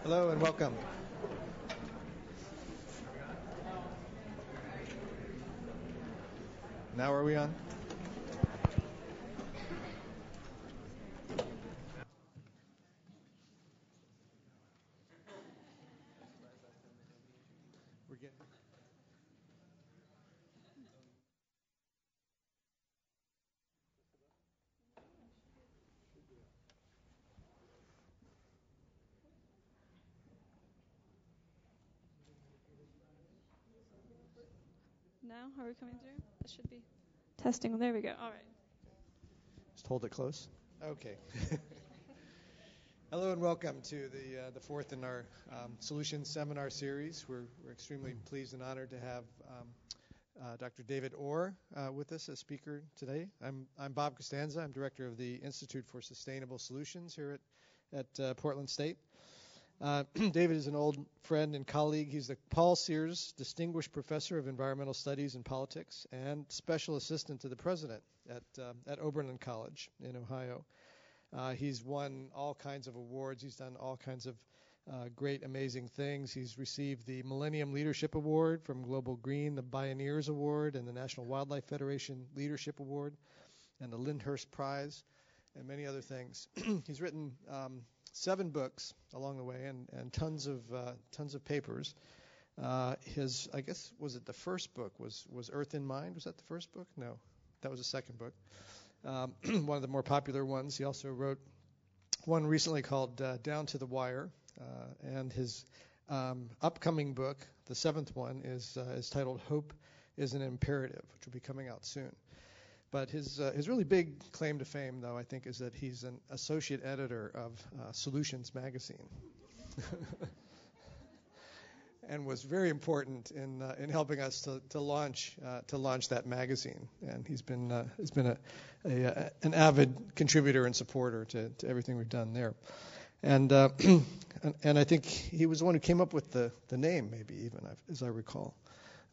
Hello and welcome. Now are we on? We're getting. Now, are we coming through? This should be testing. There we go. All right. Just hold it close. Okay. Hello and welcome to the fourth in our Solutions Seminar Series. We're extremely pleased and honored to have Dr. David Orr with us as speaker today. I'm Bob Costanza. I'm director of the Institute for Sustainable Solutions here at Portland State. David is an old friend and colleague. He's the Paul Sears Distinguished Professor of Environmental Studies and Politics and Special Assistant to the President at Oberlin College in Ohio. He's won all kinds of awards. He's done all kinds of great, amazing things. He's received the Millennium Leadership Award from Global Green, the Pioneers Award, and the National Wildlife Federation Leadership Award, and the Lyndhurst Prize, and many other things. He's written 7 books along the way and tons of papers. His, I guess, was it the first book was Earth in Mind? Was that the first book? No, that was the second book. One of the more popular ones. He also wrote one recently called Down to the Wire, and his upcoming book, the 7th one, is titled Hope is an Imperative, which will be coming out soon. But his really big claim to fame, though, I think, is that he's an associate editor of Solutions magazine, and was very important in helping us to launch that magazine. And he's been an avid contributor and supporter to everything we've done there. And I think he was the one who came up with the name, maybe even, as I recall.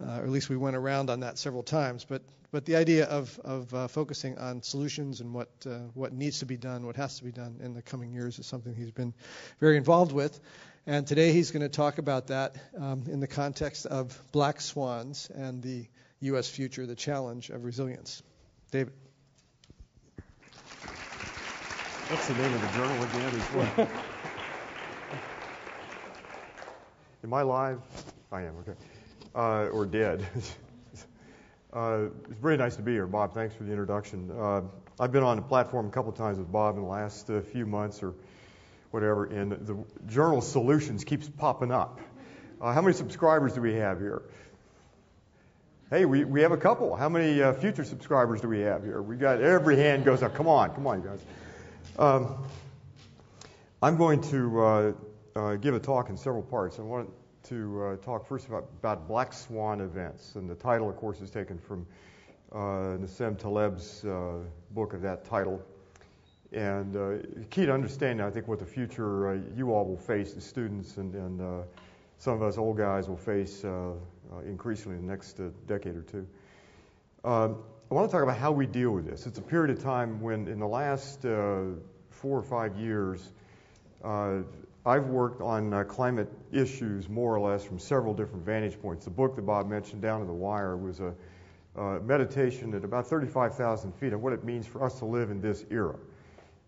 Or at least we went around on that several times. But the idea of focusing on solutions and what needs to be done, what has to be done in the coming years is something he's been very involved with. And today he's going to talk about that in the context of black swans and the U.S. future, the challenge of resilience. David. What's the name of the journal again? Am I live? I am, okay. Or dead. It's very nice to be here, Bob. Thanks for the introduction. I've been on the platform a couple of times with Bob in the last few months or whatever, and the journal Solutions keeps popping up. How many subscribers do we have here? Hey, we have a couple. How many future subscribers do we have here? We got every hand goes up. Come on, you guys. I'm going to give a talk in several parts. I want to talk first about black swan events, and the title, of course, is taken from Nassim Taleb's book of that title. And key to understanding, I think, what the future you all will face as students and some of us old guys will face increasingly in the next decade or two. I want to talk about how we deal with this. It's a period of time when, in the last 4 or 5 years, I've worked on climate issues more or less from several different vantage points. The book that Bob mentioned, Down to the Wire, was a meditation at about 35,000 feet on what it means for us to live in this era.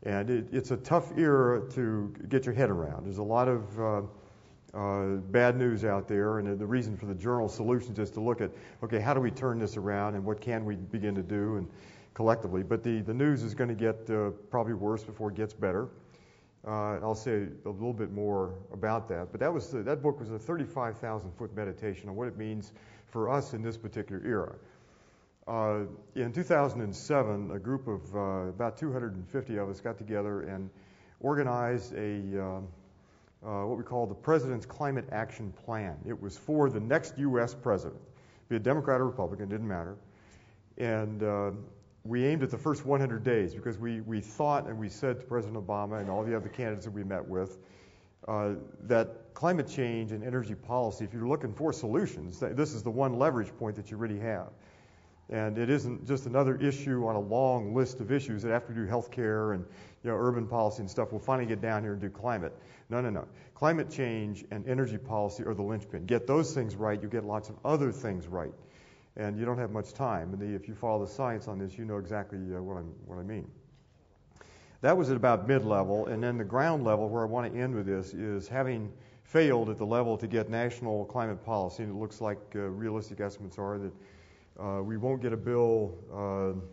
And it's a tough era to get your head around. There's a lot of bad news out there, and the reason for the journal Solutions is to look at, okay, how do we turn this around and what can we begin to do and collectively. But the news is going to get probably worse before it gets better. I'll say a little bit more about that. But that book was a 35,000-foot meditation on what it means for us in this particular era. In 2007, a group of about 250 of us got together and organized what we call the President's Climate Action Plan. It was for the next U.S. president, be a Democrat or Republican, didn't matter. And we aimed at the first 100 days because we thought and we said to President Obama and all the other candidates that we met with that climate change and energy policy, if you're looking for solutions, this is the one leverage point that you really have. And it isn't just another issue on a long list of issues that after we do health care and urban policy and stuff, we'll finally get down here and do climate. No. Climate change and energy policy are the linchpin. Get those things right, you get lots of other things right. And you don't have much time. And if you follow the science on this, you know exactly what I mean. That was at about mid-level. And then the ground level, where I want to end with this, is having failed at the level to get national climate policy, and it looks like realistic estimates are that we won't get a bill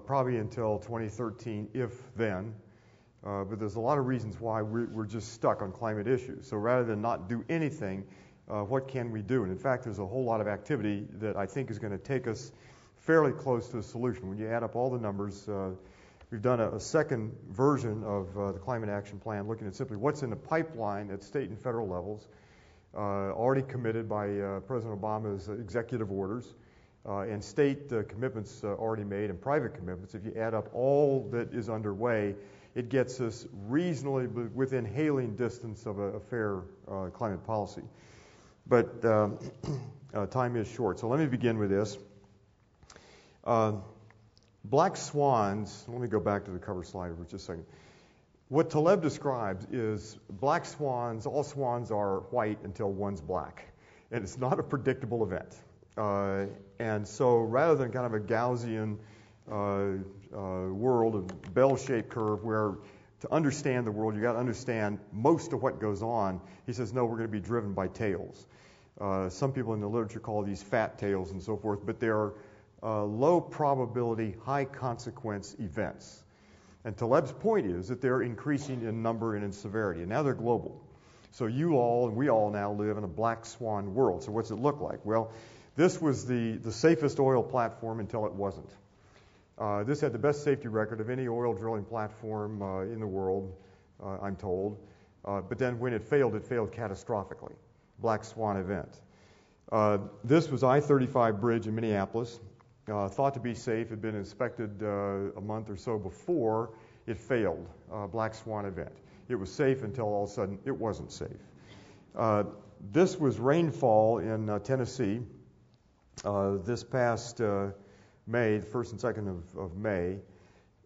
probably until 2013, if then. But there's a lot of reasons why we're just stuck on climate issues. So rather than not do anything, what can we do? And in fact, there's a whole lot of activity that I think is going to take us fairly close to a solution. When you add up all the numbers, we've done a second version of the Climate Action Plan, looking at simply what's in the pipeline at state and federal levels, already committed by President Obama's executive orders, and state commitments already made, and private commitments. If you add up all that is underway, it gets us reasonably within hailing distance of a fair climate policy. But time is short, so let me begin with this. Black swans, let me go back to the cover slide for just a second. What Taleb describes is black swans, all swans are white until one's black. And it's not a predictable event. And so rather than kind of a Gaussian world, a bell-shaped curve where to understand the world, you got to understand most of what goes on. He says, no, we're going to be driven by tails. Some people in the literature call these fat tails and so forth, but they're low probability, high consequence events. And Taleb's point is that they're increasing in number and in severity, and now they're global. So you all and we all now live in a black swan world. So what's it look like? Well, this was the safest oil platform until it wasn't. This had the best safety record of any oil drilling platform in the world, I'm told. But then when it failed catastrophically. Black swan event. This was I-35 bridge in Minneapolis. Thought to be safe, had been inspected a month or so before it failed. Black swan event. It was safe until all of a sudden it wasn't safe. This was rainfall in Tennessee this past May, the 1st and 2nd of May.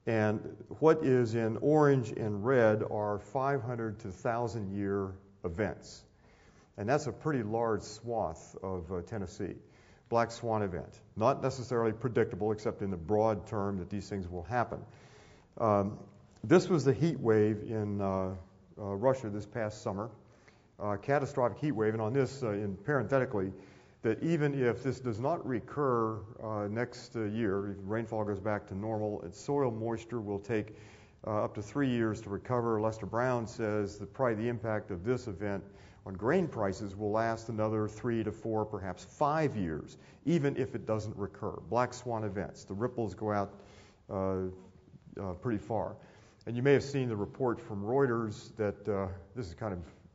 And what is in orange and red are 500 to 1,000 year events. And that's a pretty large swath of Tennessee. Black swan event. Not necessarily predictable, except in the broad term that these things will happen. This was the heat wave in Russia this past summer. Catastrophic heat wave. And on this, parenthetically, that even if this does not recur next year, if rainfall goes back to normal, its soil moisture will take up to 3 years to recover. Lester Brown says that probably the impact of this event on grain prices will last another 3 to 4, perhaps 5 years, even if it doesn't recur. Black swan events. The ripples go out pretty far. And you may have seen the report from Reuters that, this is kind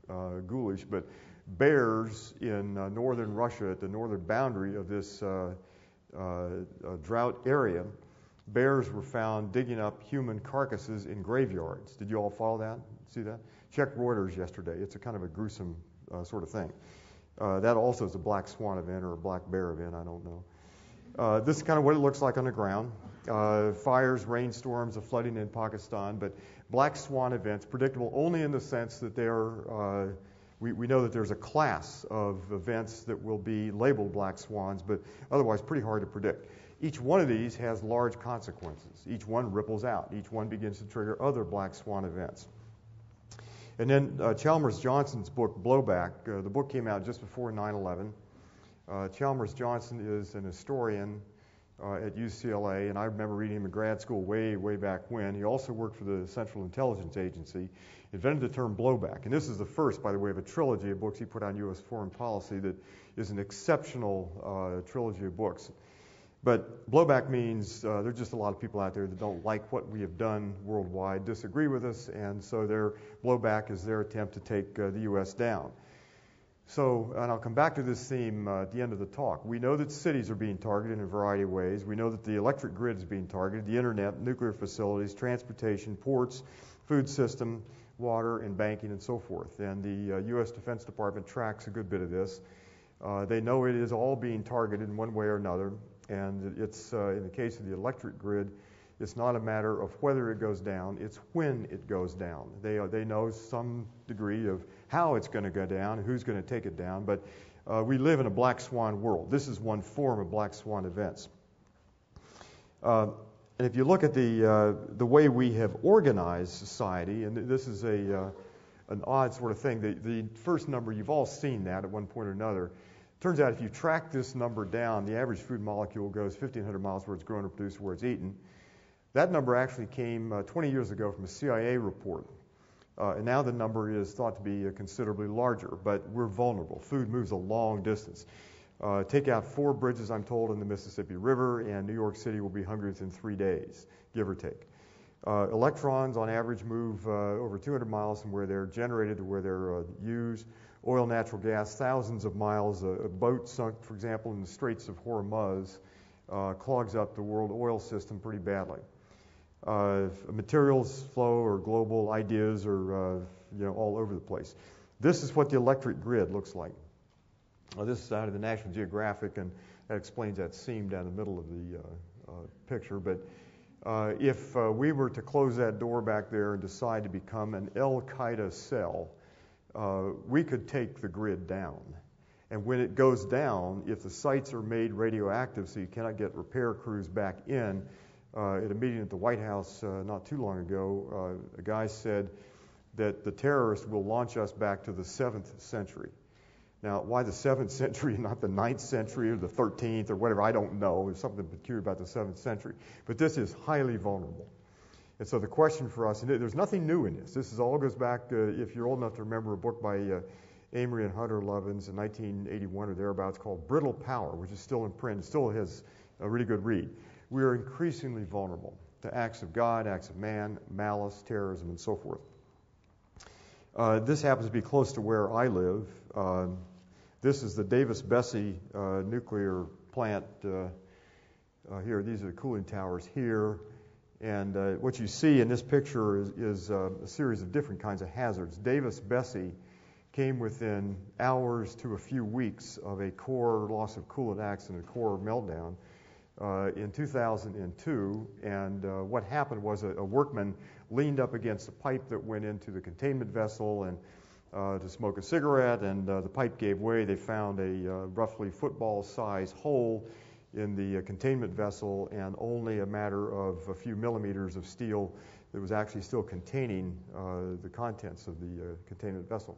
of ghoulish, but bears in northern Russia at the northern boundary of this drought area, bears were found digging up human carcasses in graveyards. Did you all follow that? See that? Check Reuters yesterday. It's a kind of a gruesome sort of thing. That also is a black swan event or a black bear event. I don't know. This is kind of what it looks like on the ground. fires, rainstorms, the flooding in Pakistan, but black swan events, predictable only in the sense that we know that there's a class of events that will be labeled black swans, but otherwise pretty hard to predict. Each one of these has large consequences. Each one ripples out. Each one begins to trigger other black swan events. And then Chalmers Johnson's book, Blowback, the book came out just before 9/11. Chalmers Johnson is an historian at UCLA, and I remember reading him in grad school way back when. He also worked for the Central Intelligence Agency, invented the term blowback. And this is the first, by the way, of a trilogy of books he put on U.S. foreign policy that is an exceptional trilogy of books. But blowback means there are just a lot of people out there that don't like what we have done worldwide, disagree with us, and so their blowback is their attempt to take the U.S. down. So, and I'll come back to this theme at the end of the talk. We know that cities are being targeted in a variety of ways. We know that the electric grid is being targeted, the internet, nuclear facilities, transportation, ports, food system, water, and banking, and so forth. And the U.S. Defense Department tracks a good bit of this. They know it is all being targeted in one way or another. And it's, in the case of the electric grid, it's not a matter of whether it goes down, it's when it goes down. They know some degree of how it's going to go down, who's going to take it down, but we live in a black swan world. This is one form of black swan events. And if you look at the way we have organized society, and this is an odd sort of thing, the first number, you've all seen that at one point or another. Turns out if you track this number down, the average food molecule goes 1,500 miles where it's grown or produced, where it's eaten. That number actually came 20 years ago from a CIA report. And now the number is thought to be considerably larger, but we're vulnerable. Food moves a long distance. Take out 4 bridges, I'm told, in the Mississippi River, and New York City will be hungry within 3 days, give or take. Electrons, on average, move over 200 miles from where they're generated to where they're used. Oil, natural gas, thousands of miles. A boat sunk, for example, in the Straits of Hormuz clogs up the world oil system pretty badly. Materials flow or global ideas are all over the place. This is what the electric grid looks like. This is out of the National Geographic, and that explains that seam down the middle of the picture. But if we were to close that door back there and decide to become an Al-Qaeda cell, we could take the grid down. And when it goes down, if the sites are made radioactive so you cannot get repair crews back in, at a meeting at the White House not too long ago, a guy said that the terrorists will launch us back to the 7th century. Now, why the 7th century and not the 9th century or the 13th or whatever, I don't know. There's something peculiar about the 7th century. But this is highly vulnerable. And so the question for us, and there's nothing new in this. This all goes back, if you're old enough to remember, a book by Amory and Hunter Lovins in 1981 or thereabouts called Brittle Power, which is still in print. It still has a really good read. We are increasingly vulnerable to acts of God, acts of man, malice, terrorism, and so forth. This happens to be close to where I live. This is the Davis-Besse nuclear plant here. These are the cooling towers here. And what you see in this picture is a series of different kinds of hazards. Davis-Besse came within hours to a few weeks of a core loss of coolant accident, a core meltdown in 2002. And what happened was a workman leaned up against a pipe that went into the containment vessel and to smoke a cigarette, and the pipe gave way. They found a roughly football-sized hole in the containment vessel, and only a matter of a few millimeters of steel that was actually still containing the contents of the containment vessel.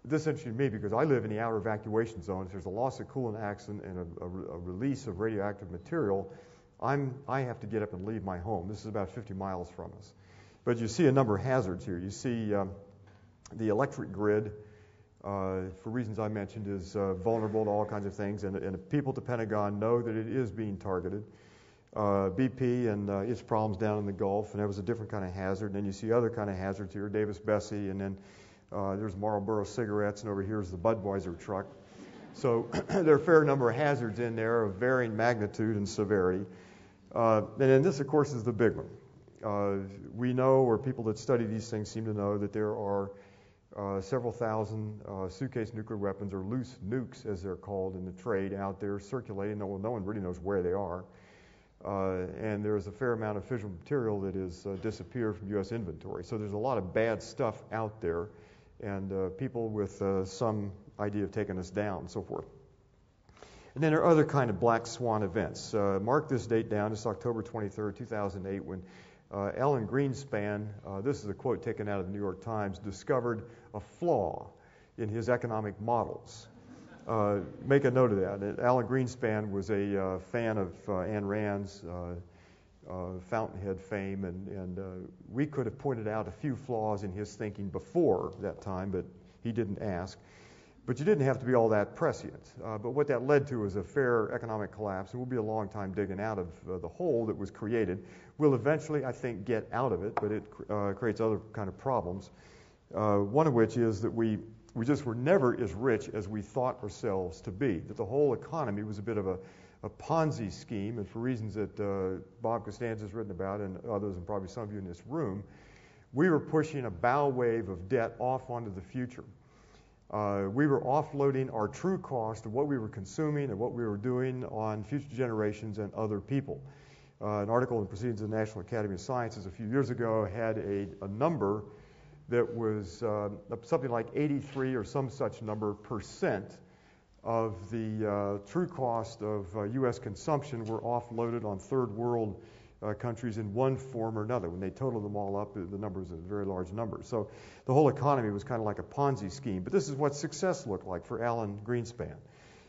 This interested me because I live in the outer evacuation zone. If there's a loss of coolant accident and a release of radioactive material, I have to get up and leave my home. This is about 50 miles from us. But you see a number of hazards here. You see the electric grid, for reasons I mentioned, is vulnerable to all kinds of things, and the people at the Pentagon know that it is being targeted. BP and its problems down in the Gulf, and that was a different kind of hazard. And then you see other kind of hazards here, Davis-Besse, and then there's Marlboro cigarettes, and over here is the Budweiser truck. So there are a fair number of hazards in there of varying magnitude and severity. And then this, of course, is the big one. We know, or people that study these things seem to know, that there are several thousand suitcase nuclear weapons, or loose nukes as they're called in the trade, out there circulating. No one really knows where they are. and there is a fair amount of fissile material that has disappeared from U.S. inventory. So there's a lot of bad stuff out there, and people with some idea of taking us down and so forth. And then there are other kind of black swan events. Mark this date down. It's October 23rd, 2008, when Alan Greenspan, this is a quote taken out of the New York Times, discovered a flaw in his economic models. Make a note of that. Alan Greenspan was a fan of Ayn Rand's Fountainhead fame, and we could have pointed out a few flaws in his thinking before that time, but he didn't ask. But you didn't have to be all that prescient. But what that led to was a fair economic collapse, and we'll be a long time digging out of the hole that was created. We'll eventually, I think, get out of it, but it creates other kind of problems. One of which is that we just were never as rich as we thought ourselves to be, that the whole economy was a bit of a Ponzi scheme, and for reasons that Bob Costanza's written about, and others, and probably some of you in this room, we were pushing a bow wave of debt off onto the future. We were offloading our true cost of what we were consuming and what we were doing on future generations and other people. An article in Proceedings of the National Academy of Sciences a few years ago had a number that was something like 83 or some such number % of the true cost of U.S. consumption were offloaded on third world countries in one form or another. When they totaled them all up, the number was a very large number. So the whole economy was kind of like a Ponzi scheme. But this is what success looked like for Alan Greenspan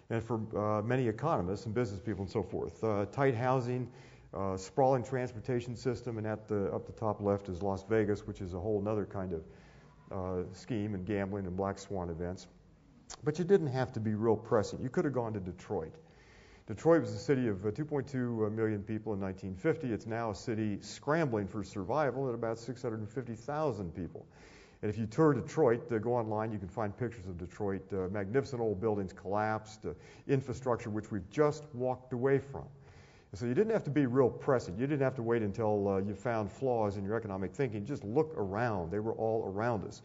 and for many economists and business people and so forth. Tight housing, sprawling transportation system, and up the top left is Las Vegas, which is a whole other kind of scheme and gambling and black swan events. But you didn't have to be real prescient. You could have gone to Detroit. Detroit was a city of 2.2 million people in 1950. It's now a city scrambling for survival at about 650,000 people. And if you tour Detroit, go online, you can find pictures of Detroit. Magnificent old buildings collapsed, infrastructure which we've just walked away from. And so you didn't have to be real prescient. You didn't have to wait until you found flaws in your economic thinking. Just look around. They were all around us.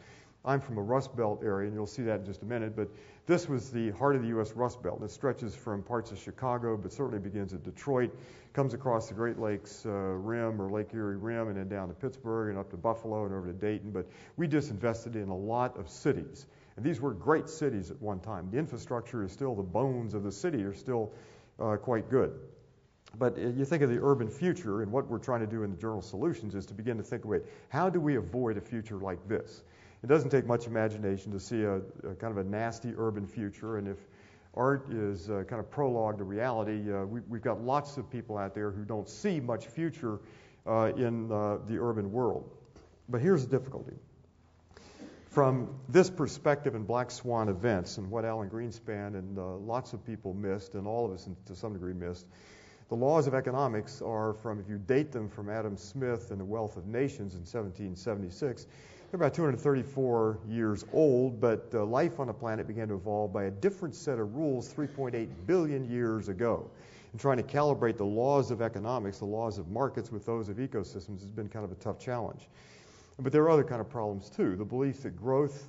I'm from a Rust Belt area, and you'll see that in just a minute, but this was the heart of the U.S. Rust Belt, and it stretches from parts of Chicago, but certainly begins at Detroit, comes across the Great Lakes Rim or Lake Erie Rim, and then down to Pittsburgh and up to Buffalo and over to Dayton. But we disinvested in a lot of cities, and these were great cities at one time. The infrastructure is still, the bones of the city are still quite good. But you think of the urban future, and what we're trying to do in the Journal Solutions is to begin to think, wait, how do we avoid a future like this? It doesn't take much imagination to see a kind of a nasty urban future, and if art is kind of prologue to reality, we've got lots of people out there who don't see much future in the urban world. But here's the difficulty. From this perspective in black swan events and what Alan Greenspan and lots of people missed, and all of us to some degree missed, the laws of economics are from, if you date them from Adam Smith and The Wealth of Nations in 1776, they're about 234 years old, but life on the planet began to evolve by a different set of rules 3.8 billion years ago. And trying to calibrate the laws of economics, the laws of markets, with those of ecosystems has been kind of a tough challenge. But there are other kind of problems too. The belief that growth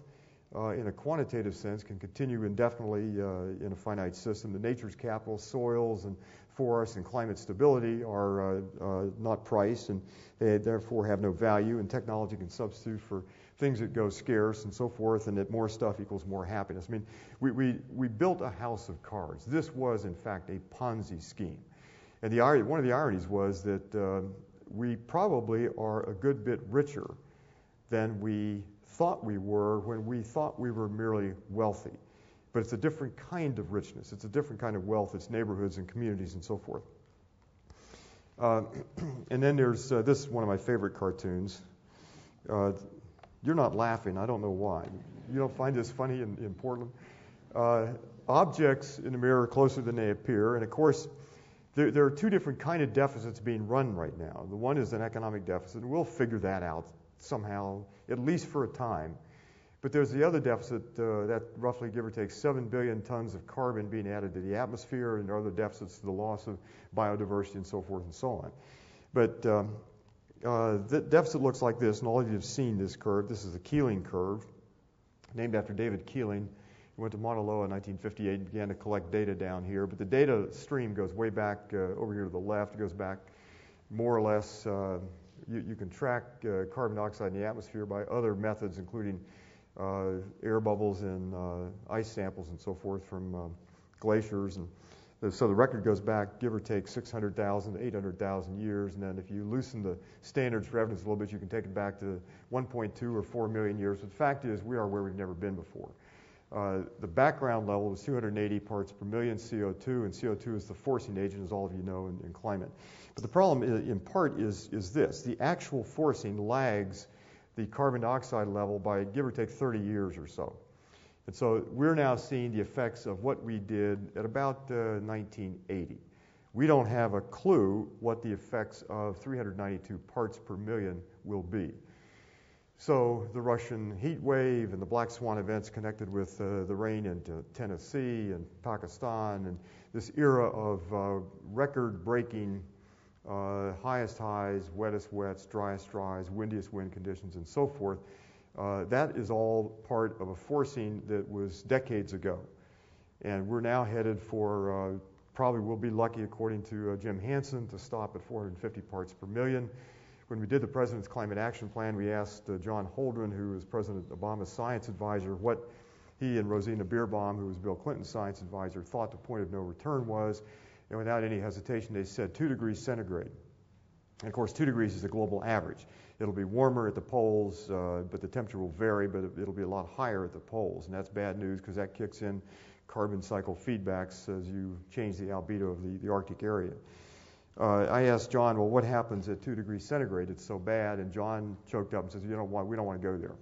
in a quantitative sense can continue indefinitely in a finite system. The nature's capital, soils and forests and climate stability are not priced, and they therefore have no value, and technology can substitute for things that go scarce and so forth, and that more stuff equals more happiness. I mean, we built a house of cards. This was, in fact, a Ponzi scheme. And one of the ironies was that we probably are a good bit richer than we thought we were when we thought we were merely wealthy. But it's a different kind of richness. It's a different kind of wealth. It's neighborhoods and communities and so forth. And then there's this is one of my favorite cartoons. You're not laughing. I don't know why. You don't find this funny in Portland? Objects in the mirror are closer than they appear. And, of course, there are two different kind of deficits being run right now. The one is an economic deficit, and we'll figure that out somehow, at least for a time. But there's the other deficit that roughly, give or take, 7 billion tons of carbon being added to the atmosphere, and there are other deficits to the loss of biodiversity and so forth and so on. But the deficit looks like this, and all of you have seen this curve. This is the Keeling curve, named after David Keeling, He went to Mauna Loa in 1958 and began to collect data down here. But the data stream goes way back over here to the left. It goes back more or less. You can track carbon dioxide in the atmosphere by other methods, including air bubbles and ice samples and so forth from glaciers. And so the record goes back, give or take, 600,000 to 800,000 years. And then if you loosen the standards for evidence a little bit, you can take it back to 1.2 or 4 million years. But the fact is, we are where we've never been before. The background level is 280 parts per million CO2, and CO2 is the forcing agent, as all of you know, in climate. But the problem, in part, is this. The actual forcing lags the carbon dioxide level by, give or take, 30 years or so. And so we're now seeing the effects of what we did at about 1980. We don't have a clue what the effects of 392 parts per million will be. So the Russian heat wave and the black swan events connected with the rain into Tennessee and Pakistan, and this era of record-breaking highest highs, wettest wets, driest dries, windiest wind conditions, and so forth, that is all part of a forcing that was decades ago. And we're now headed for, probably we'll be lucky, according to Jim Hansen, to stop at 450 parts per million. When we did the President's Climate Action Plan, we asked John Holdren, who was President Obama's science advisor, what he and Rosina Beerbaum, who was Bill Clinton's science advisor, thought the point of no return was. And without any hesitation, they said 2 degrees centigrade. And of course, 2 degrees is the global average. It'll be warmer at the poles, but the temperature will vary, but it'll be a lot higher at the poles. And that's bad news because that kicks in carbon cycle feedbacks as you change the albedo of the Arctic area. I asked John, well, what happens at 2 degrees centigrade? It's so bad. And John choked up and says, we don't want to go there.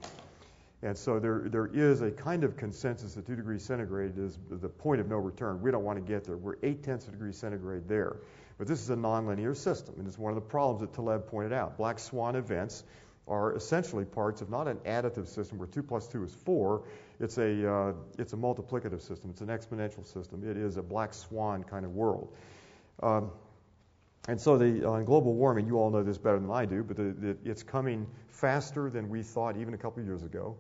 And so there is a kind of consensus that 2 degrees centigrade is the point of no return. We don't want to get there. We're 0.8 degrees centigrade there. But this is a nonlinear system, and it's one of the problems that Taleb pointed out. Black swan events are essentially parts of not an additive system where 2 plus 2 is 4. It's a multiplicative system. It's an exponential system. It is a black swan kind of world. And so on global warming, you all know this better than I do, but it's coming faster than we thought even a couple of years ago.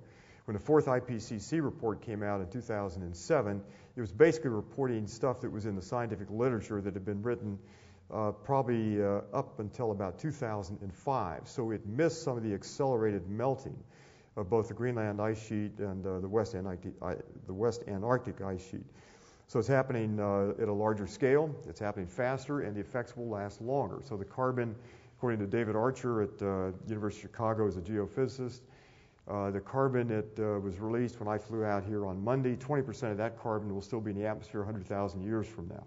When the fourth IPCC report came out in 2007, it was basically reporting stuff that was in the scientific literature that had been written probably up until about 2005. So it missed some of the accelerated melting of both the Greenland ice sheet and the West Antarctic ice sheet. So it's happening at a larger scale, it's happening faster, and the effects will last longer. So the carbon, according to David Archer at University of Chicago as a geophysicist, the carbon that was released when I flew out here on Monday, 20% of that carbon will still be in the atmosphere 100,000 years from now.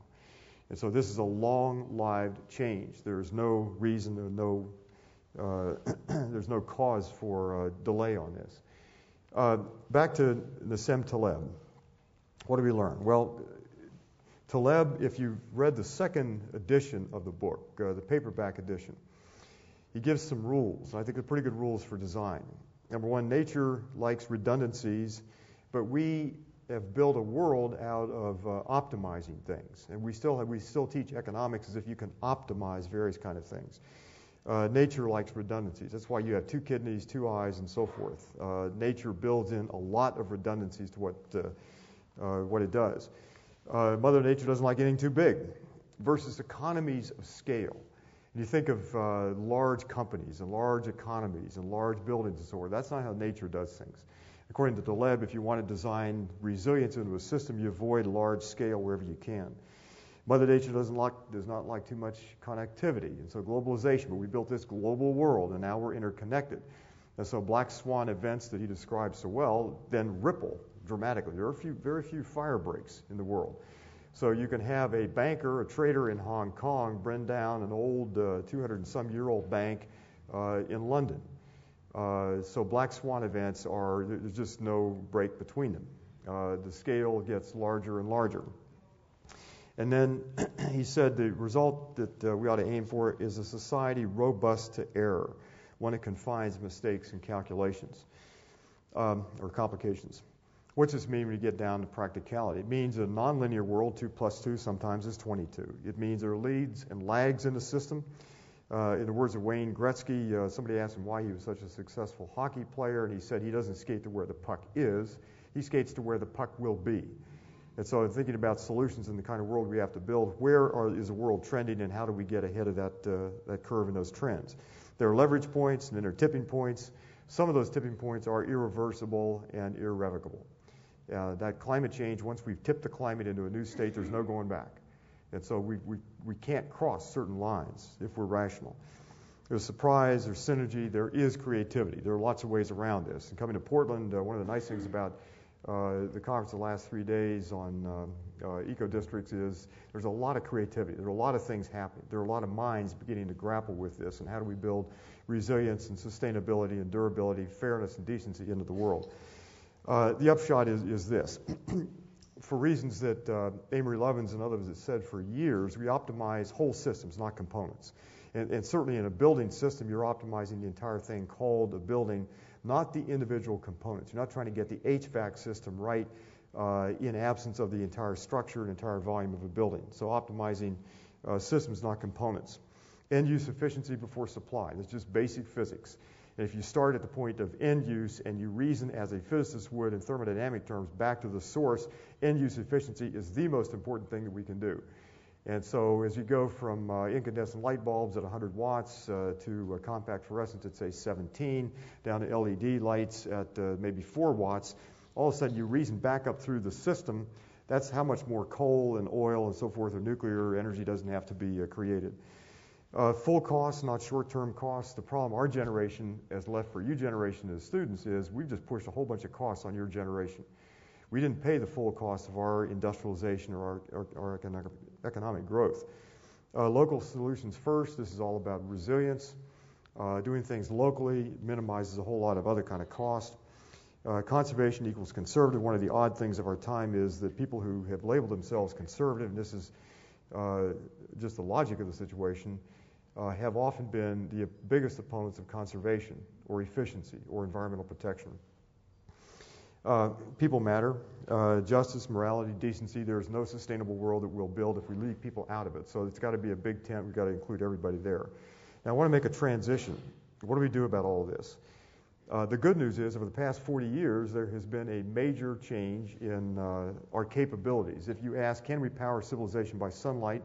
And so this is a long-lived change. There's no reason, there's no cause for delay on this. Back to Nassim Taleb. What do we learn? Well, Taleb, if you've read the second edition of the book, the paperback edition, he gives some rules. And I think they're pretty good rules for design. Number one, nature likes redundancies, but we have built a world out of optimizing things. And we still teach economics as if you can optimize various kind of things. Nature likes redundancies. That's why you have 2 kidneys, 2 eyes, and so forth. Nature builds in a lot of redundancies to what it does. Mother Nature doesn't like anything too big versus economies of scale. And you think of large companies and large economies and large buildings and so forth. That's not how nature does things. According to Taleb, if you want to design resilience into a system, you avoid large scale wherever you can. Mother Nature does not like too much connectivity, and so globalization. But we built this global world, and now we're interconnected. And so black swan events that he describes so well then ripple dramatically. There are very few fire breaks in the world. So you can have a banker, a trader in Hong Kong, bring down an old 200-and-some-year-old bank in London. So black swan events there's just no break between them. The scale gets larger and larger. And then he said the result that we ought to aim for is a society robust to error, one that confines mistakes and calculations or complications. What does this mean when you get down to practicality? It means a nonlinear world, 2 plus 2 sometimes is 22. It means there are leads and lags in the system. In the words of Wayne Gretzky, somebody asked him why he was such a successful hockey player, and he said he doesn't skate to where the puck is. He skates to where the puck will be. And so thinking about solutions in the kind of world we have to build, where is the world trending and how do we get ahead of that curve and those trends? There are leverage points and then there are tipping points. Some of those tipping points are irreversible and irrevocable. That climate change, once we've tipped the climate into a new state, there's no going back. And so we can't cross certain lines if we're rational. There's surprise, there's synergy, there is creativity. There are lots of ways around this. And coming to Portland, one of the nice things about the conference the last 3 days on eco-districts is there's a lot of creativity. There are a lot of things happening. There are a lot of minds beginning to grapple with this and how do we build resilience and sustainability and durability, fairness and decency into the world. The upshot is this. For reasons that Amory Lovins and others have said for years, we optimize whole systems, not components. And certainly in a building system, you're optimizing the entire thing called a building, not the individual components. You're not trying to get the HVAC system right in absence of the entire structure and entire volume of a building. So optimizing systems, not components. End use efficiency before supply. That's just basic physics. And if you start at the point of end use and you reason as a physicist would in thermodynamic terms back to the source, end use efficiency is the most important thing that we can do. And so as you go from incandescent light bulbs at 100 watts to compact fluorescents at, say, 17, down to LED lights at maybe 4 watts, all of a sudden you reason back up through the system. That's how much more coal and oil and so forth or nuclear energy doesn't have to be created. Full cost, not short-term costs. The problem our generation has left for you generation as students is we've just pushed a whole bunch of costs on your generation. We didn't pay the full cost of our industrialization or our economic growth. Local solutions first. This is all about resilience. Doing things locally minimizes a whole lot of other kind of cost. Conservation equals conservative. One of the odd things of our time is that people who have labeled themselves conservative, and this is just the logic of the situation, have often been the biggest opponents of conservation or efficiency or environmental protection. People matter. Justice, morality, decency. There's no sustainable world that we'll build if we leave people out of it. So it's got to be a big tent. We've got to include everybody there. Now I want to make a transition. What do we do about all of this? The good news is over the past 40 years, there has been a major change in our capabilities. If you ask, can we power civilization by sunlight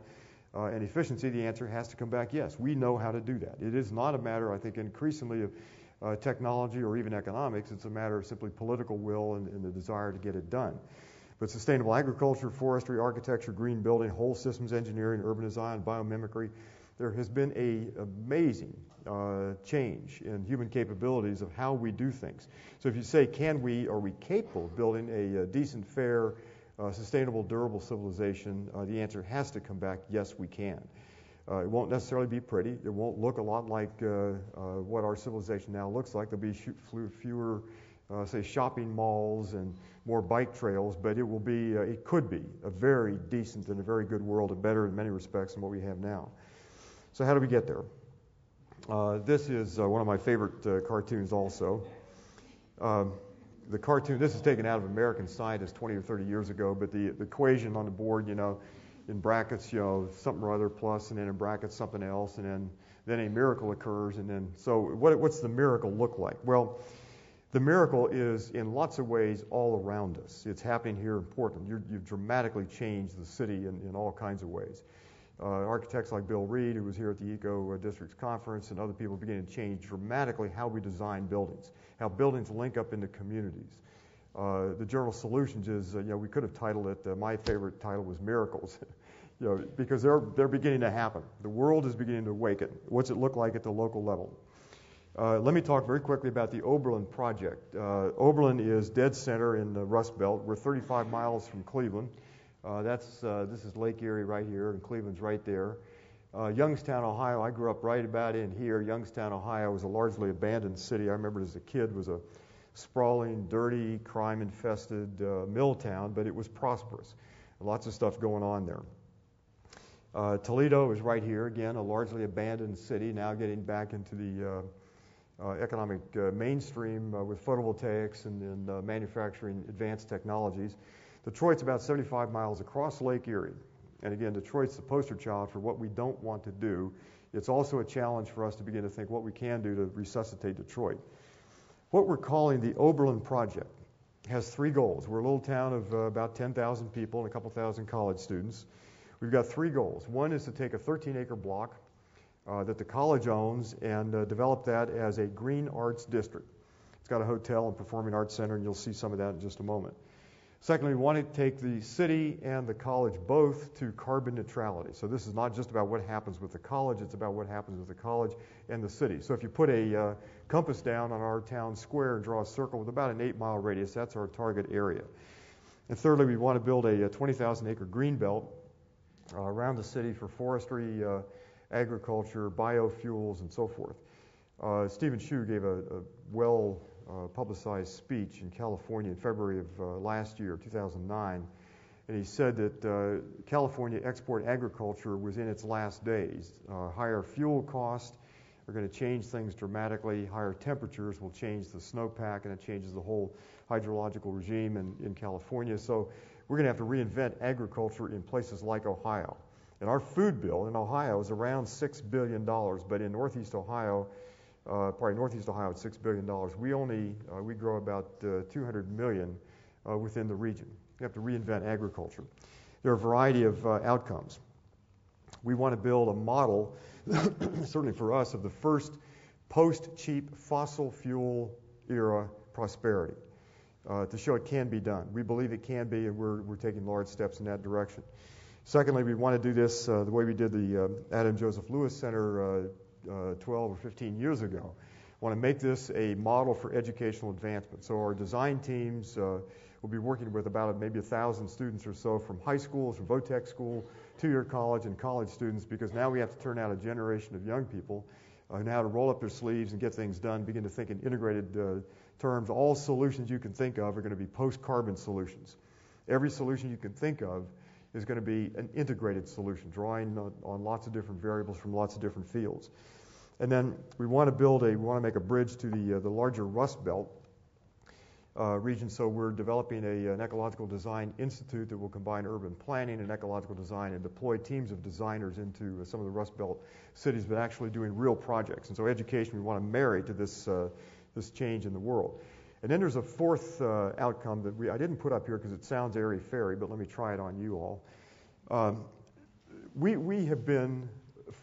and efficiency, the answer has to come back yes. We know how to do that. It is not a matter, I think, increasingly of technology or even economics. It's a matter of simply political will and the desire to get it done. But sustainable agriculture, forestry, architecture, green building, whole systems engineering, urban design, biomimicry, there has been an amazing change in human capabilities of how we do things. So if you say, are we capable of building a decent, fair, sustainable, durable civilization, the answer has to come back, yes, we can. It won't necessarily be pretty. It won't look a lot like what our civilization now looks like. There'll be fewer, say, shopping malls and more bike trails, but it will be, it could be a very decent and a very good world, and better in many respects than what we have now. So how do we get there? This is one of my favorite cartoons also. The cartoon, this is taken out of American Scientist 20 or 30 years ago, but the equation on the board, in brackets, something or other plus, and then in brackets something else, and then a miracle occurs, and then, so what's the miracle look like? Well, the miracle is in lots of ways all around us. It's happening here in Portland. You've dramatically changed the city in all kinds of ways. Architects like Bill Reed, who was here at the Eco Districts Conference, and other people beginning to change dramatically how we design buildings, how buildings link up into communities. The journal Solutions is, we could have titled it, my favorite title was Miracles, because they're beginning to happen. The world is beginning to awaken. What's it look like at the local level? Let me talk very quickly about the Oberlin project. Oberlin is dead center in the Rust Belt. We're 35 miles from Cleveland. This is Lake Erie right here, and Cleveland's right there. Youngstown, Ohio, I grew up right about in here. Youngstown, Ohio was a largely abandoned city. I remember as a kid was a sprawling, dirty, crime-infested mill town, but it was prosperous. Lots of stuff going on there. Toledo is right here, again, a largely abandoned city, now getting back into the economic mainstream with photovoltaics and manufacturing advanced technologies. Detroit's about 75 miles across Lake Erie. And again, Detroit's the poster child for what we don't want to do. It's also a challenge for us to begin to think what we can do to resuscitate Detroit. What we're calling the Oberlin Project has three goals. We're a little town of about 10,000 people and a couple thousand college students. We've got three goals. One is to take a 13-acre block that the college owns and develop that as a green arts district. It's got a hotel and performing arts center, and you'll see some of that in just a moment. Secondly, we want to take the city and the college both to carbon neutrality. So this is not just about what happens with the college, it's about what happens with the college and the city. So if you put a compass down on our town square and draw a circle with about an 8-mile radius, that's our target area. And thirdly, we want to build a 20,000-acre green belt around the city for forestry, agriculture, biofuels, and so forth. Stephen Hsu gave a well-publicized speech in California in February of last year, 2009, and he said that California export agriculture was in its last days. Higher fuel costs are going to change things dramatically. Higher temperatures will change the snowpack, and it changes the whole hydrological regime in California. So we're going to have to reinvent agriculture in places like Ohio. And our food bill in Ohio is around $6 billion, but in Northeast Ohio, Northeast Ohio at $6 billion. We grow about 200 million within the region. We have to reinvent agriculture. There are a variety of outcomes. We want to build a model, certainly for us, of the first post-cheap fossil fuel era prosperity to show it can be done. We believe it can be, and we're taking large steps in that direction. Secondly, we want to do this the way we did the Adam Joseph Lewis Center 12 or 15 years ago. We want to make this a model for educational advancement. So our design teams will be working with about maybe 1,000 students or so from high schools, from Votech school, two-year college, and college students, because now we have to turn out a generation of young people who know how to roll up their sleeves and get things done, begin to think in integrated terms. All solutions you can think of are going to be post-carbon solutions. Every solution you can think of is going to be an integrated solution, drawing on lots of different variables from lots of different fields. And then we want to make a bridge to the larger Rust Belt region. So we're developing an ecological design institute that will combine urban planning and ecological design and deploy teams of designers into some of the Rust Belt cities, but actually doing real projects. And so education we want to marry to this change in the world. And then there's a fourth outcome that I didn't put up here because it sounds airy-fairy, but let me try it on you all. We have been,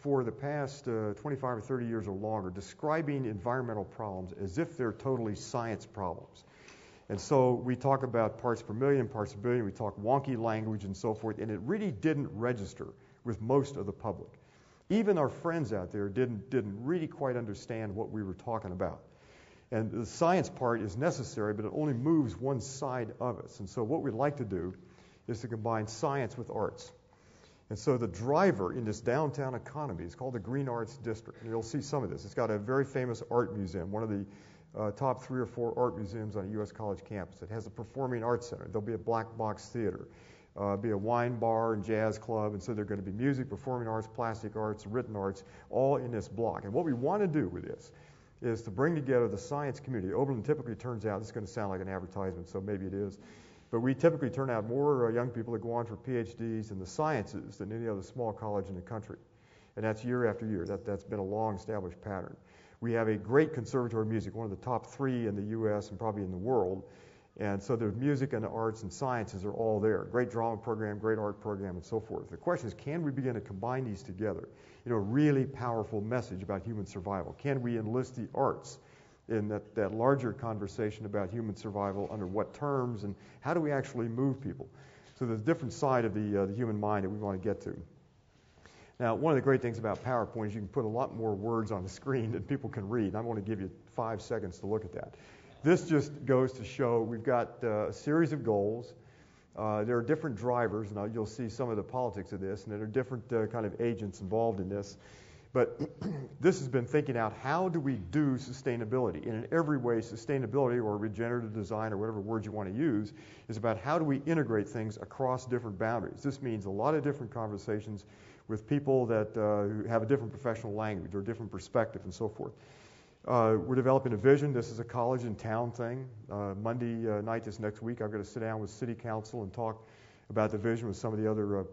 for the past 25 or 30 years or longer, describing environmental problems as if they're totally science problems. And so we talk about parts per million, parts per billion, we talk wonky language and so forth, and it really didn't register with most of the public. Even our friends out there didn't really quite understand what we were talking about. And the science part is necessary, but it only moves one side of us. And so what we'd like to do is to combine science with arts. And so the driver in this downtown economy is called the Green Arts District. And you'll see some of this. It's got a very famous art museum, one of the top 3 or 4 art museums on a U.S. college campus. It has a performing arts center. There'll be a black box theater, be a wine bar and jazz club. And so there are going to be music, performing arts, plastic arts, written arts, all in this block. And what we want to do with this is to bring together the science community. Oberlin typically turns out, this is going to sound like an advertisement, so maybe it is, but we typically turn out more young people that go on for PhDs in the sciences than any other small college in the country. And that's year after year. That's been a long-established pattern. We have a great conservatory of music, one of the top 3 in the U.S. and probably in the world. And so there's music and the arts and sciences are all there. Great drama program, great art program, and so forth. The question is, can we begin to combine these together? A really powerful message about human survival. Can we enlist the arts in that larger conversation about human survival, under what terms, and how do we actually move people? So there's a different side of the human mind that we want to get to. Now, one of the great things about PowerPoint is you can put a lot more words on the screen than people can read. I want to give you 5 seconds to look at that. This just goes to show we've got a series of goals. There are different drivers, and you'll see some of the politics of this, and there are different kind of agents involved in this. But this has been thinking out, how do we do sustainability? And in every way, sustainability or regenerative design or whatever word you want to use is about how do we integrate things across different boundaries. This means a lot of different conversations with people that who have a different professional language or different perspective and so forth. We're developing a vision. This is a college in town thing. Monday night this next week, I'm going to sit down with City Council and talk about the vision with some of the other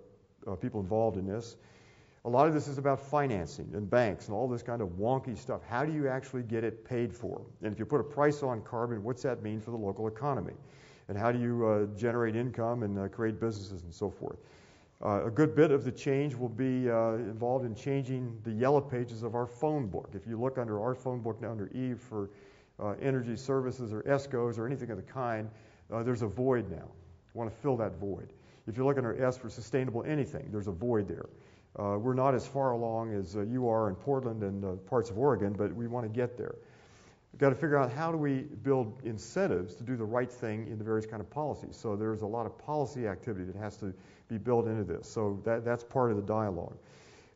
people involved in this. A lot of this is about financing and banks and all this kind of wonky stuff. How do you actually get it paid for? And if you put a price on carbon, what's that mean for the local economy? and how do you generate income and create businesses and so forth. A good bit of the change will be involved in changing the yellow pages of our phone book. If you look under our phone book now under E for energy services or ESCOs or anything of the kind, there's a void now. I want to fill that void. If you look under S for sustainable anything, there's a void there. We're not as far along as you are in Portland and parts of Oregon, but we want to get there. We've got to figure out how do we build incentives to do the right thing in the various kind of policies. So there's a lot of policy activity that has to be built into this. So that's part of the dialogue.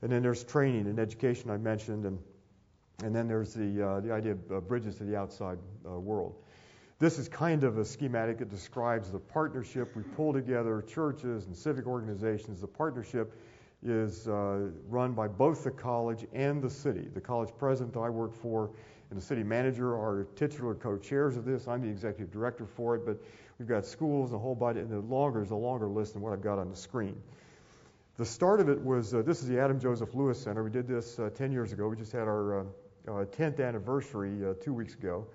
And then there's training and education I mentioned, and then there's the idea of bridges to the outside world. This is kind of a schematic that describes the partnership. We pull together churches and civic organizations. The partnership is run by both the college and the city. The college president that I work for and the city manager are titular co-chairs of this. I'm the executive director for it, but we've got schools and a whole bunch, and there's a longer list than what I've got on the screen. The start of it was, this is the Adam Joseph Lewis Center. We did this 10 years ago. We just had our 10th anniversary 2 weeks ago.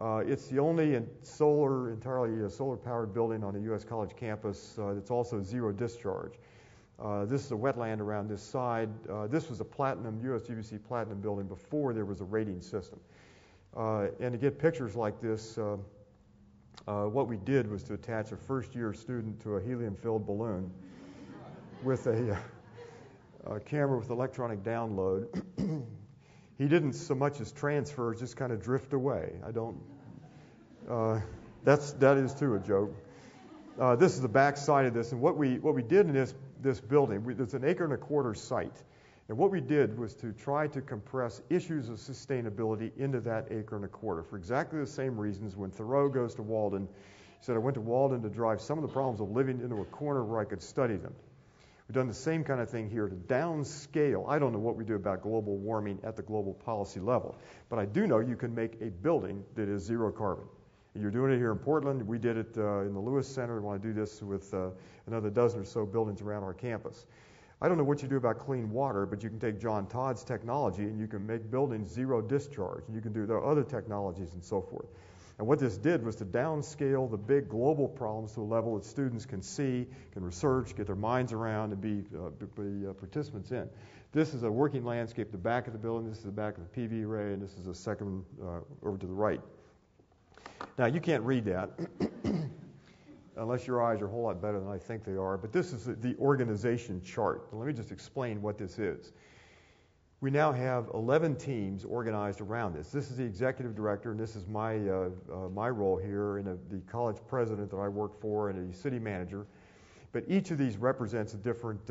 It's the only entirely solar-powered building on a U.S. college campus that's also zero discharge. This is a wetland around this side. This was a platinum, USGBC platinum building before there was a rating system. And to get pictures like this, what we did was to attach a first-year student to a helium-filled balloon with a camera with electronic download. He didn't so much as transfer, just kind of drift away. That is too a joke. This is the back side of this, and what we did in this building, it's an 1.25 acre site, and what we did was to try to compress issues of sustainability into that 1.25 acres for exactly the same reasons. When Thoreau goes to Walden, he said, I went to Walden to drive some of the problems of living into a corner where I could study them. We've done the same kind of thing here to downscale. I don't know what we do about global warming at the global policy level, but I do know you can make a building that is zero carbon. And you're doing it here in Portland. We did it in the Lewis Center. We want to do this with another dozen or so buildings around our campus. I don't know what you do about clean water, but you can take John Todd's technology and you can make buildings zero discharge. And you can do the other technologies and so forth. And what this did was to downscale the big global problems to a level that students can see, can research, get their minds around, and be participants in. This is a working landscape, the back of the building. This is the back of the PV array, and this is a second over to the right. Now, you can't read that unless your eyes are a whole lot better than I think they are, but this is the organization chart. Let me just explain what this is. We now have 11 teams organized around this. This is the executive director, and this is my role here, and the college president that I work for, and a city manager. But each of these represents a different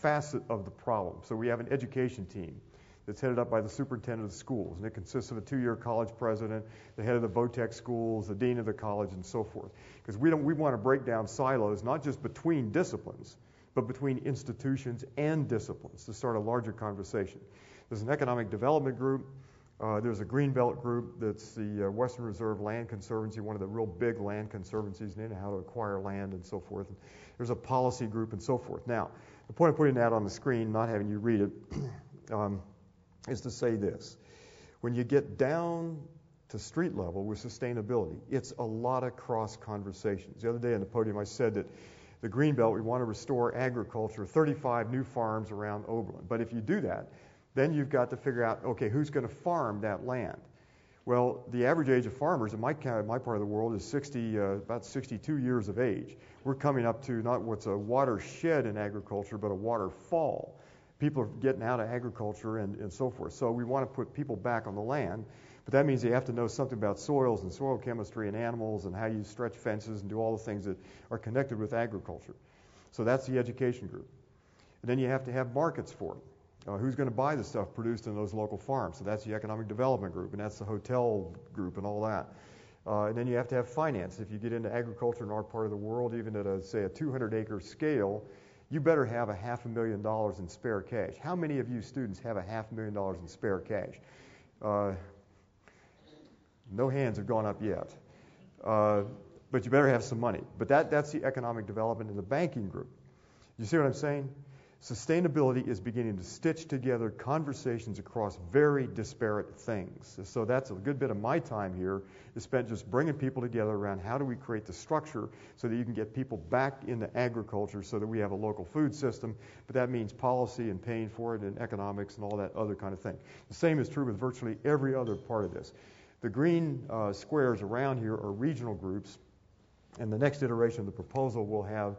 facet of the problem. So we have an education team that's headed up by the superintendent of the schools, and it consists of a 2-year college president, the head of the VOTEC schools, the dean of the college, and so forth. Because we want to break down silos, not just between disciplines, but between institutions and disciplines to start a larger conversation. There's an economic development group. There's a Greenbelt group that's the Western Reserve Land Conservancy, one of the real big land conservancies, and they know how to acquire land and so forth. And there's a policy group and so forth. Now, the point of putting that on the screen, not having you read it, is to say this. When you get down to street level with sustainability, it's a lot of cross conversations. The other day on the podium I said that the Greenbelt, we want to restore agriculture, 35 new farms around Oberlin. But if you do that, then you've got to figure out, okay, who's going to farm that land? Well, the average age of farmers in my part of the world is about 62 years of age. We're coming up to not what's a watershed in agriculture, but a waterfall. People are getting out of agriculture and so forth. So we want to put people back on the land. But that means they have to know something about soils and soil chemistry and animals and how you stretch fences and do all the things that are connected with agriculture. So that's the education group. And then you have to have markets for it. Who's going to buy the stuff produced in those local farms? So that's the economic development group, and that's the hotel group and all that. And then you have to have finance. If you get into agriculture in our part of the world, even at, say, a 200-acre scale, you better have $500,000 in spare cash. How many of you students have $500,000 in spare cash? No hands have gone up yet. But you better have some money. But that's the economic development in the banking group. You see what I'm saying? Sustainability is beginning to stitch together conversations across very disparate things. So that's a good bit of my time here is spent just bringing people together around how do we create the structure so that you can get people back into agriculture so that we have a local food system. But that means policy and paying for it and economics and all that other kind of thing. The same is true with virtually every other part of this. The green squares around here are regional groups, and the next iteration of the proposal will have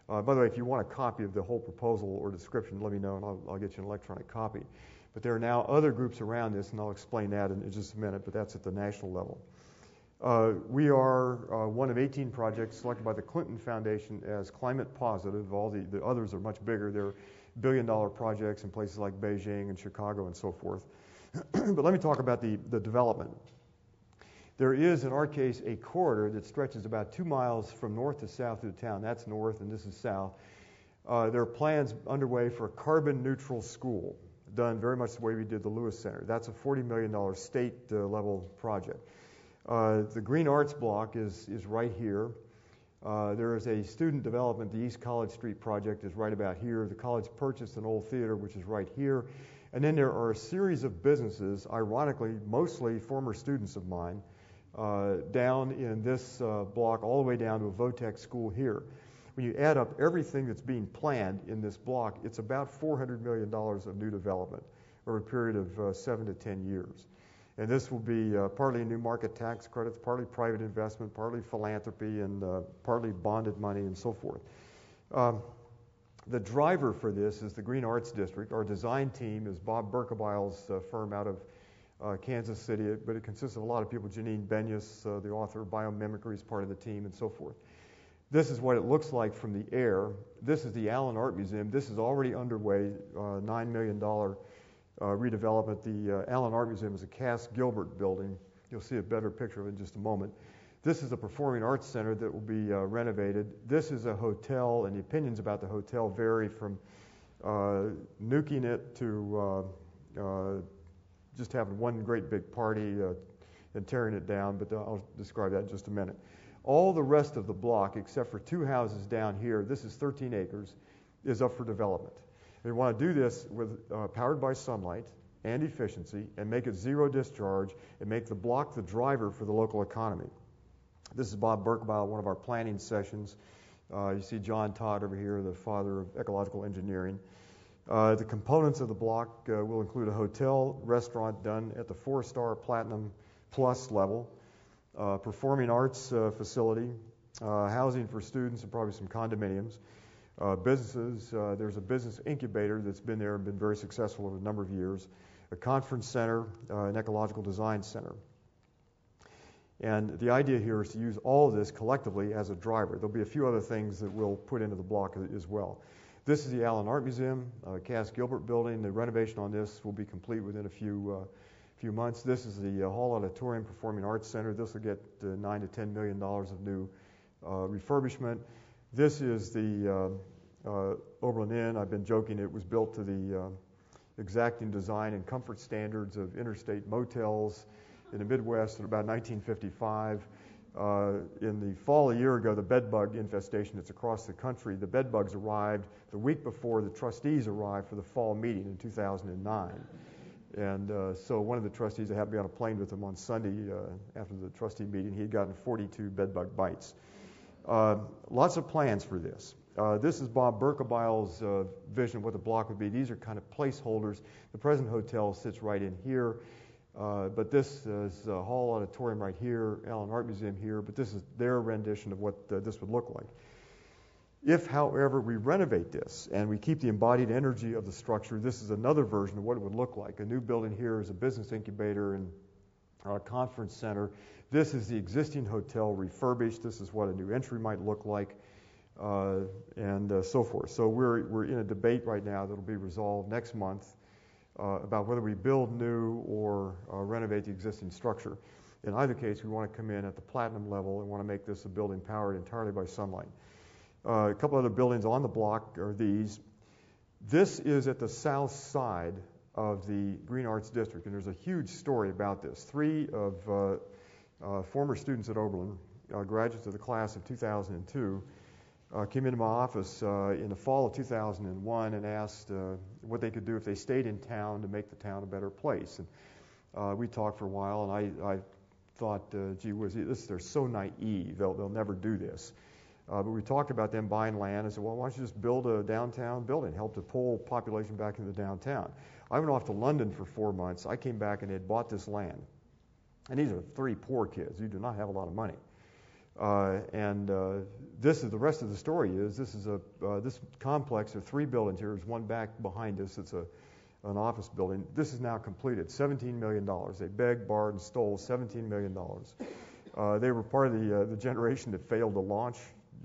by the way, if you want a copy of the whole proposal or description, let me know, and I'll get you an electronic copy. But there are now other groups around this, and I'll explain that in just a minute, but that's at the national level. We are one of 18 projects selected by the Clinton Foundation as climate positive. All the others are much bigger. They're billion-dollar projects in places like Beijing and Chicago and so forth. But let me talk about the development. There is, in our case, a corridor that stretches about 2 miles from north to south through the town. That's north, and this is south. There are plans underway for a carbon-neutral school, done very much the way we did the Lewis Center. That's a $40 million state-level project. The Green Arts Block is right here. There is a student development. The East College Street project is right about here. The college purchased an old theater, which is right here. And then there are a series of businesses, ironically, mostly former students of mine, down in this block all the way down to a Votech school here. When you add up everything that's being planned in this block, it's about $400 million of new development over a period of 7 to 10 years. And this will be partly new market tax credits, partly private investment, partly philanthropy, and partly bonded money and so forth. The driver for this is the Green Arts District. Our design team is Bob Berkebile's firm out of Kansas City, but it consists of a lot of people. Janine Benyus, the author of Biomimicry, is part of the team, and so forth. This is what it looks like from the air. This is the Allen Art Museum. This is already underway, $9 million redevelopment. The Allen Art Museum is a Cass Gilbert building. You'll see a better picture of it in just a moment. This is a performing arts center that will be renovated. This is a hotel, and the opinions about the hotel vary from nuking it to just having one great big party and tearing it down, but I'll describe that in just a minute. All the rest of the block, except for 2 houses down here, this is 13 acres, is up for development. They want to do this with powered by sunlight and efficiency and make it zero discharge and make the block the driver for the local economy. This is Bob Berkebile, one of our planning sessions. You see John Todd over here, the father of ecological engineering. The components of the block will include a hotel, restaurant done at the 4-star Platinum Plus level, performing arts facility, housing for students, and probably some condominiums, businesses. There's a business incubator that's been there and been very successful over a number of years, a conference center, an ecological design center. And the idea here is to use all of this collectively as a driver. There'll be a few other things that we'll put into the block as well. This is the Allen Art Museum, Cass Gilbert building. The renovation on this will be complete within a few months. This is the Hall Auditorium Performing Arts Center. This will get $9 to $10 million of new refurbishment. This is the Oberlin Inn. I've been joking. It was built to the exacting design and comfort standards of interstate motels in the Midwest in about 1955. In the fall a year ago, the bedbug infestation that's across the country, the bedbugs arrived the week before the trustees arrived for the fall meeting in 2009. And so one of the trustees, I happened to be on a plane with him on Sunday after the trustee meeting. He had gotten 42 bedbug bites. Lots of plans for this. This is Bob Berkebile's vision of what the block would be. These are kind of placeholders. The present hotel sits right in here. But this is a Hall Auditorium right here, Allen Art Museum here, but this is their rendition of what this would look like. If, however, we renovate this and we keep the embodied energy of the structure, this is another version of what it would look like. A new building here is a business incubator and a conference center. This is the existing hotel refurbished. This is what a new entry might look like, and so forth. So we're in a debate right now that will be resolved next month about whether we build new or renovate the existing structure. In either case, we want to come in at the platinum level and want to make this a building powered entirely by sunlight. A couple other buildings on the block are these. This is at the south side of the Green Arts District, and there's a huge story about this. 3 of former students at Oberlin, graduates of the class of 2002, came into my office in the fall of 2001 and asked what they could do if they stayed in town to make the town a better place. And we talked for a while, and I thought, gee whiz, they're so naive, they'll never do this. But we talked about them buying land. I said, well, why don't you just build a downtown building, help to pull population back into the downtown. I went off to London for 4 months. I came back and they had bought this land. And these are 3 poor kids who do not have a lot of money. This is the rest of the story. This complex of 3 buildings here. There's one back behind us. It's an office building. This is now completed. $17 million. They begged, borrowed, and stole $17 million. They were part of the generation that failed to launch.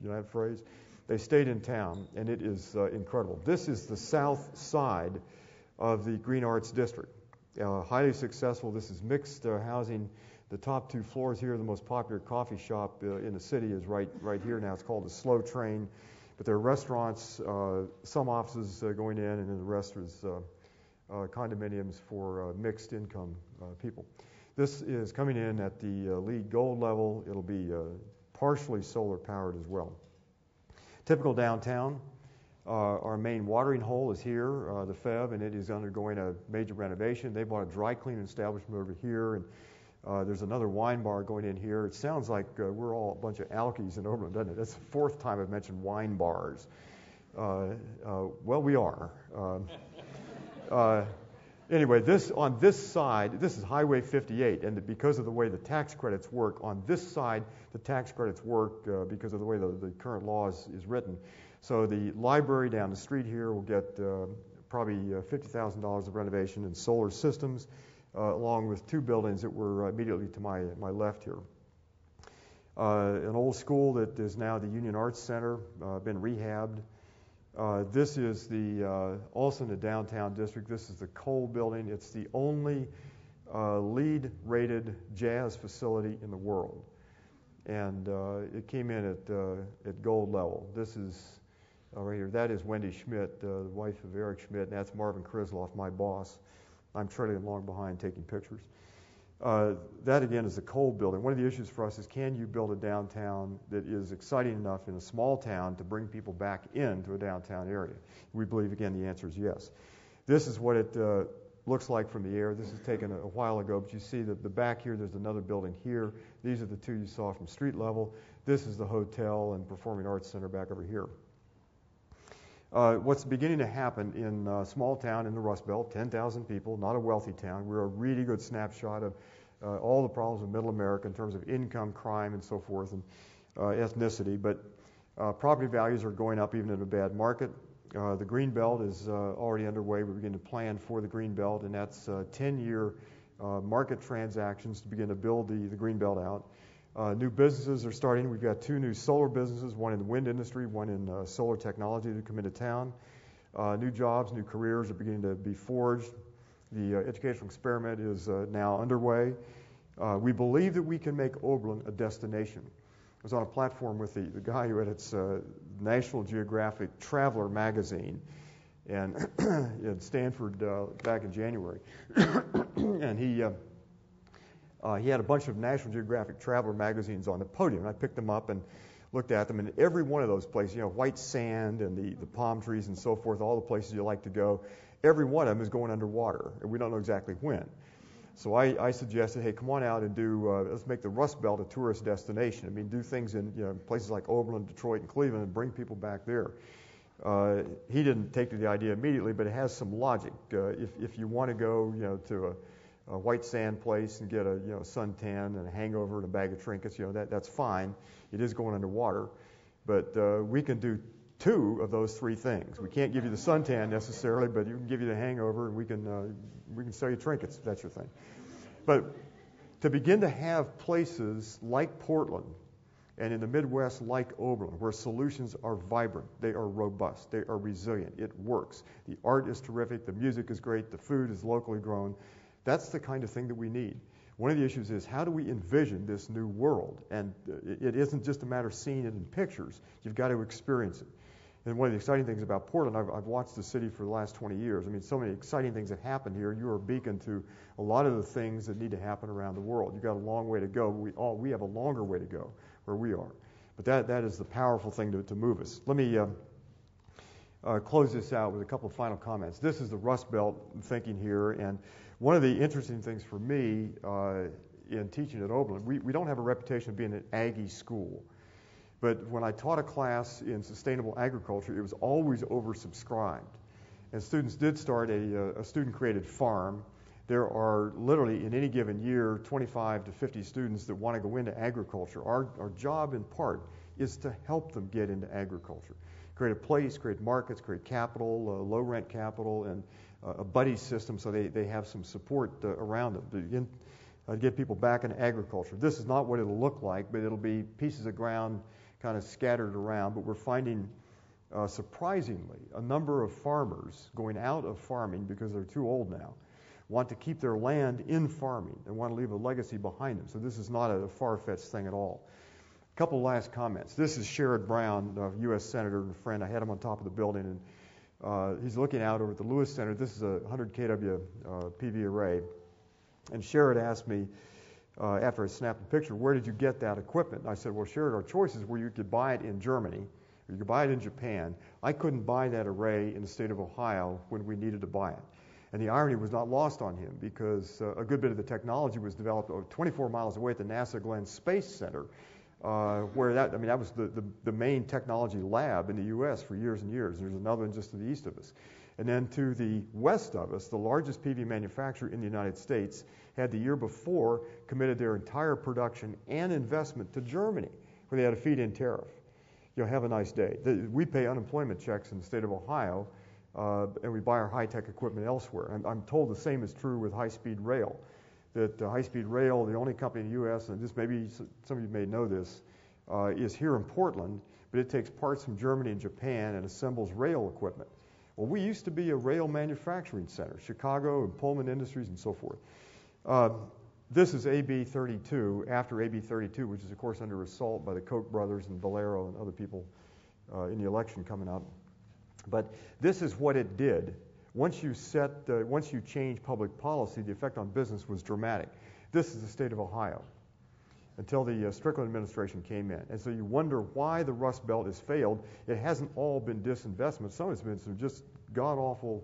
You know that phrase? They stayed in town, and it is incredible. This is the south side of the Green Arts District. Highly successful. This is mixed housing. The top 2 floors here, the most popular coffee shop in the city is right here now. It's called the Slow Train. But there are restaurants, some offices going in, and then the rest is condominiums for mixed income people. This is coming in at the LEED Gold level. It'll be partially solar powered as well. Typical downtown. Our main watering hole is here, the FEB, and it is undergoing a major renovation. They bought a dry cleaning establishment over here, and there's another wine bar going in here. It sounds like we're all a bunch of alkies in Oberlin, doesn't it? That's the 4th time I've mentioned wine bars. Well, we are. Anyway, on this side, this is Highway 58, and because of the way the tax credits work, on this side, the tax credits work because of the way the current law is written. So the library down the street here will get probably $50,000 of renovation and solar systems, along with 2 buildings that were immediately to my left here. An old school that is now the Union Arts Center, been rehabbed. This is also in the downtown district. This is the Cole building. It's the only LEED-rated jazz facility in the world, and it came in at gold level. This is right here. That is Wendy Schmidt, the wife of Eric Schmidt, and that's Marvin Krisloff, my boss. I'm trailing along behind taking pictures. That, again, is the Cole building. One of the issues for us is, can you build a downtown that is exciting enough in a small town to bring people back into a downtown area? We believe, again, the answer is yes. This is what it looks like from the air. This was taken a while ago, but you see that the back here, there's another building here. These are the 2 you saw from street level. This is the hotel and performing arts center back over here. What's beginning to happen in a small town in the Rust Belt, 10,000 people, not a wealthy town. We're a really good snapshot of all the problems of middle America in terms of income, crime, and so forth, and ethnicity. But property values are going up even in a bad market. The Green Belt is already underway. We're beginning to plan for the Green Belt, and that's 10-year market transactions to begin to build the Green Belt out. New businesses are starting. We've got 2 new solar businesses, one in the wind industry, one in solar technology that come into town. New jobs, new careers are beginning to be forged. The educational experiment is now underway. We believe that we can make Oberlin a destination. I was on a platform with the guy who edits National Geographic Traveler magazine and in Stanford back in January. And he had a bunch of National Geographic Traveler magazines on the podium, and I picked them up and looked at them, and every one of those places, white sand and the palm trees and so forth, all the places you like to go, every one of them is going underwater, and we don't know exactly when. So I suggested, hey, come on out and let's make the Rust Belt a tourist destination. I mean, do things in places like Oberlin, Detroit, and Cleveland, and bring people back there. He didn't take to the idea immediately, but it has some logic. If you want to go, to a white sand place and get a suntan and a hangover and a bag of trinkets, that's fine. It is going underwater, but we can do 2 of those 3 things. We can't give you the suntan necessarily, but you can give you the hangover, and we can sell you trinkets if that's your thing. But to begin to have places like Portland and in the Midwest like Oberlin, where solutions are vibrant, they are robust, they are resilient, it works. The art is terrific, the music is great, the food is locally grown. That's the kind of thing that we need. One of the issues is, how do we envision this new world? And it isn't just a matter of seeing it in pictures. You've got to experience it. And one of the exciting things about Portland, I've watched the city for the last 20 years. I mean, so many exciting things have happened here. You're a beacon to a lot of the things that need to happen around the world. You've got a long way to go. We have a longer way to go where we are. But that is the powerful thing to move us. Let me close this out with a couple of final comments. This is the Rust Belt thinking here, and one of the interesting things for me in teaching at Oberlin, we don't have a reputation of being an Aggie school. But when I taught a class in sustainable agriculture, it was always oversubscribed. And students did start a student-created farm. There are literally, in any given year, 25 to 50 students that want to go into agriculture. Our job, in part, is to help them get into agriculture. Create a place, create markets, create capital, low-rent capital, and a buddy system so they have some support around them to get people back into agriculture. This is not what it'll look like, but it'll be pieces of ground kind of scattered around. But we're finding, surprisingly, a number of farmers going out of farming because they're too old now, want to keep their land in farming and want to leave a legacy behind them. So this is not a far-fetched thing at all. A couple last comments. This is Sherrod Brown, a U.S. Senator and a friend. I had him on top of the building, and he's looking out over at the Lewis Center. This is a 100 kW PV array. And Sherrod asked me, after I snapped the picture, where did you get that equipment? And I said, well, Sherrod, our choices were you could buy it in Germany, or you could buy it in Japan. I couldn't buy that array in the state of Ohio when we needed to buy it. And the irony was not lost on him, because a good bit of the technology was developed 24 miles away at the NASA Glenn Space Center, where that was the main technology lab in the U.S. for years and years. There's another one just to the east of us. And then to the west of us, the largest PV manufacturer in the United States had the year before committed their entire production and investment to Germany, where they had a feed-in tariff. Have a nice day. We pay unemployment checks in the state of Ohio, and we buy our high-tech equipment elsewhere. I'm told the same is true with high-speed rail, that high-speed rail, the only company in the U.S., and this maybe some of you may know this, is here in Portland, but it takes parts from Germany and Japan and assembles rail equipment. Well, we used to be a rail manufacturing center, Chicago and Pullman Industries and so forth. This is AB 32, after AB 32, which is, of course, under assault by the Koch brothers and Valero and other people in the election coming up. But this is what it did. Once you change public policy, the effect on business was dramatic. This is the state of Ohio until the Strickland administration came in. And so you wonder why the Rust Belt has failed. It hasn't all been disinvestment. Some of it's been some just god-awful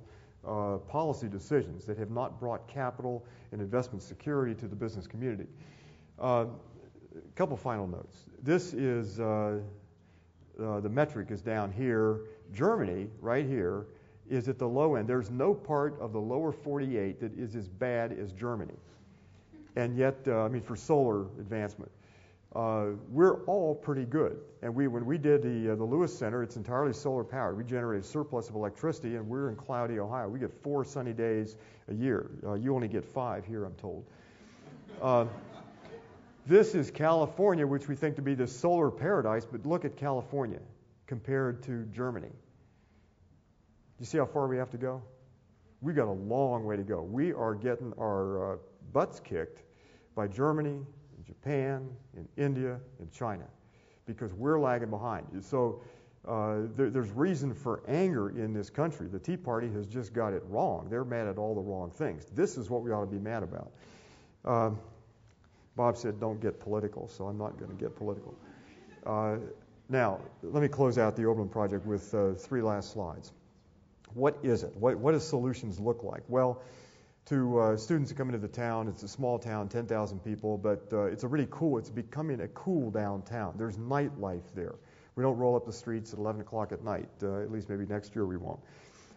policy decisions that have not brought capital and investment security to the business community. A couple final notes. This is the metric is down here. Germany, right here, is at the low end. There's no part of the lower 48 that is as bad as Germany. And yet, for solar advancement, we're all pretty good. And when we did the Lewis Center, it's entirely solar powered. We generate a surplus of electricity, and we're in cloudy Ohio. We get 4 sunny days a year. You only get 5 here, I'm told. This is California, which we think to be the solar paradise, but look at California compared to Germany. You see how far we have to go? We've got a long way to go. We are getting our butts kicked by Germany, and Japan, and India, and China, because we're lagging behind. So there's reason for anger in this country. The Tea Party has just got it wrong. They're mad at all the wrong things. This is what we ought to be mad about. Bob said don't get political, so I'm not going to get political. Now, let me close out the Oberlin project with 3 last slides. What is it? What does solutions look like? Well, to students who come into the town, it's a small town, 10,000 people, but it's becoming a cool downtown. There's nightlife there. We don't roll up the streets at 11 o'clock at night. At least maybe next year we won't.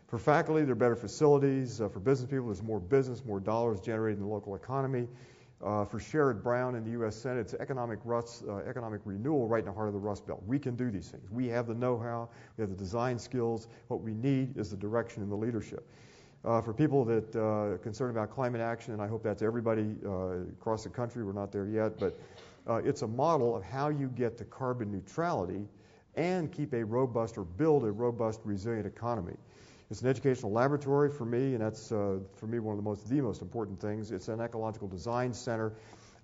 For faculty, there are better facilities. For business people, there's more business, more dollars generated in the local economy. For Sherrod Brown in the U.S. Senate, it's economic renewal right in the heart of the Rust Belt. We can do these things. We have the know-how. We have the design skills. What we need is the direction and the leadership. For people that are concerned about climate action, and I hope that's everybody across the country, we're not there yet, but it's a model of how you get to carbon neutrality and keep a robust or build a robust, resilient economy. It's an educational laboratory for me, and that's, for me, one of the most important things. It's an ecological design center.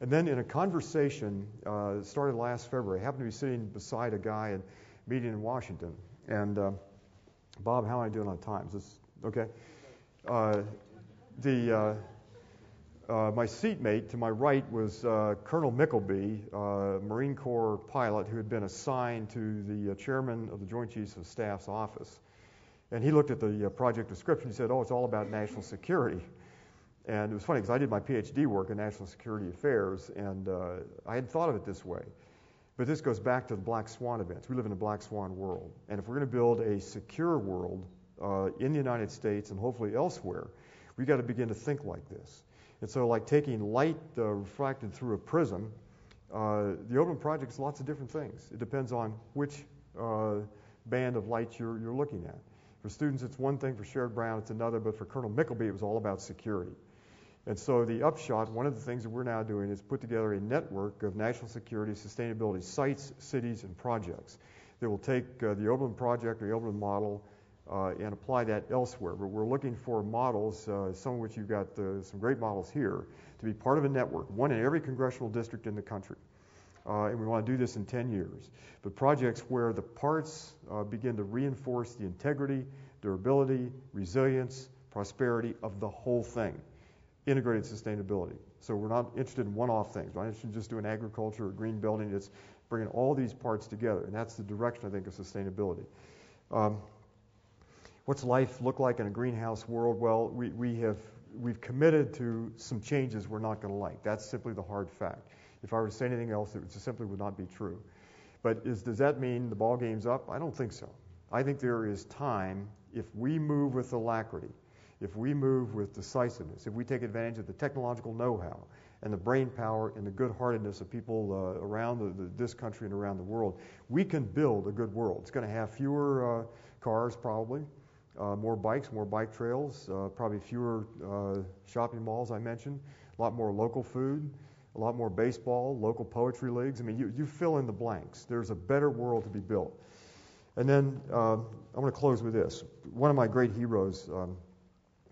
And then in a conversation that started last February, I happened to be sitting beside a guy at a meeting in Washington. And, Bob, how am I doing on time? Is this okay? My seatmate to my right was Colonel Mickleby, a Marine Corps pilot who had been assigned to the chairman of the Joint Chiefs of Staff's office. And he looked at the project description. He said, "Oh, it's all about national security." And it was funny because I did my PhD work in national security affairs, and I hadn't thought of it this way. But this goes back to the black swan events. We live in a black swan world. And if we're going to build a secure world in the United States and hopefully elsewhere, we've got to begin to think like this. And so like taking light refracted through a prism, the Oberlin project is lots of different things. It depends on which band of light you're looking at. For students, it's one thing. For Sherrod Brown, it's another. But for Colonel Mickleby, it was all about security. And so the upshot, one of the things that we're now doing is put together a network of national security, sustainability sites, cities, and projects that will take the Oberlin project or the Oberlin model and apply that elsewhere. But we're looking for models, some of which you've got some great models here, to be part of a network, one in every congressional district in the country. And we want to do this in 10 years. But projects where the parts begin to reinforce the integrity, durability, resilience, prosperity of the whole thing. Integrated sustainability. So we're not interested in one-off things. We're not interested in just doing agriculture or green building. It's bringing all these parts together, and that's the direction, I think, of sustainability. What's life look like in a greenhouse world? Well, we've committed to some changes we're not going to like. That's simply the hard fact. If I were to say anything else, it just simply would not be true. But does that mean the ball game's up? I don't think so. I think there is time, if we move with alacrity, if we move with decisiveness, if we take advantage of the technological know-how and the brain power and the good-heartedness of people around this country and around the world, we can build a good world. It's going to have fewer cars, probably, more bikes, more bike trails, probably fewer shopping malls, I mentioned, a lot more local food, a lot more baseball, local poetry leagues. I mean, you fill in the blanks. There's a better world to be built. And then I'm going to close with this. One of my great heroes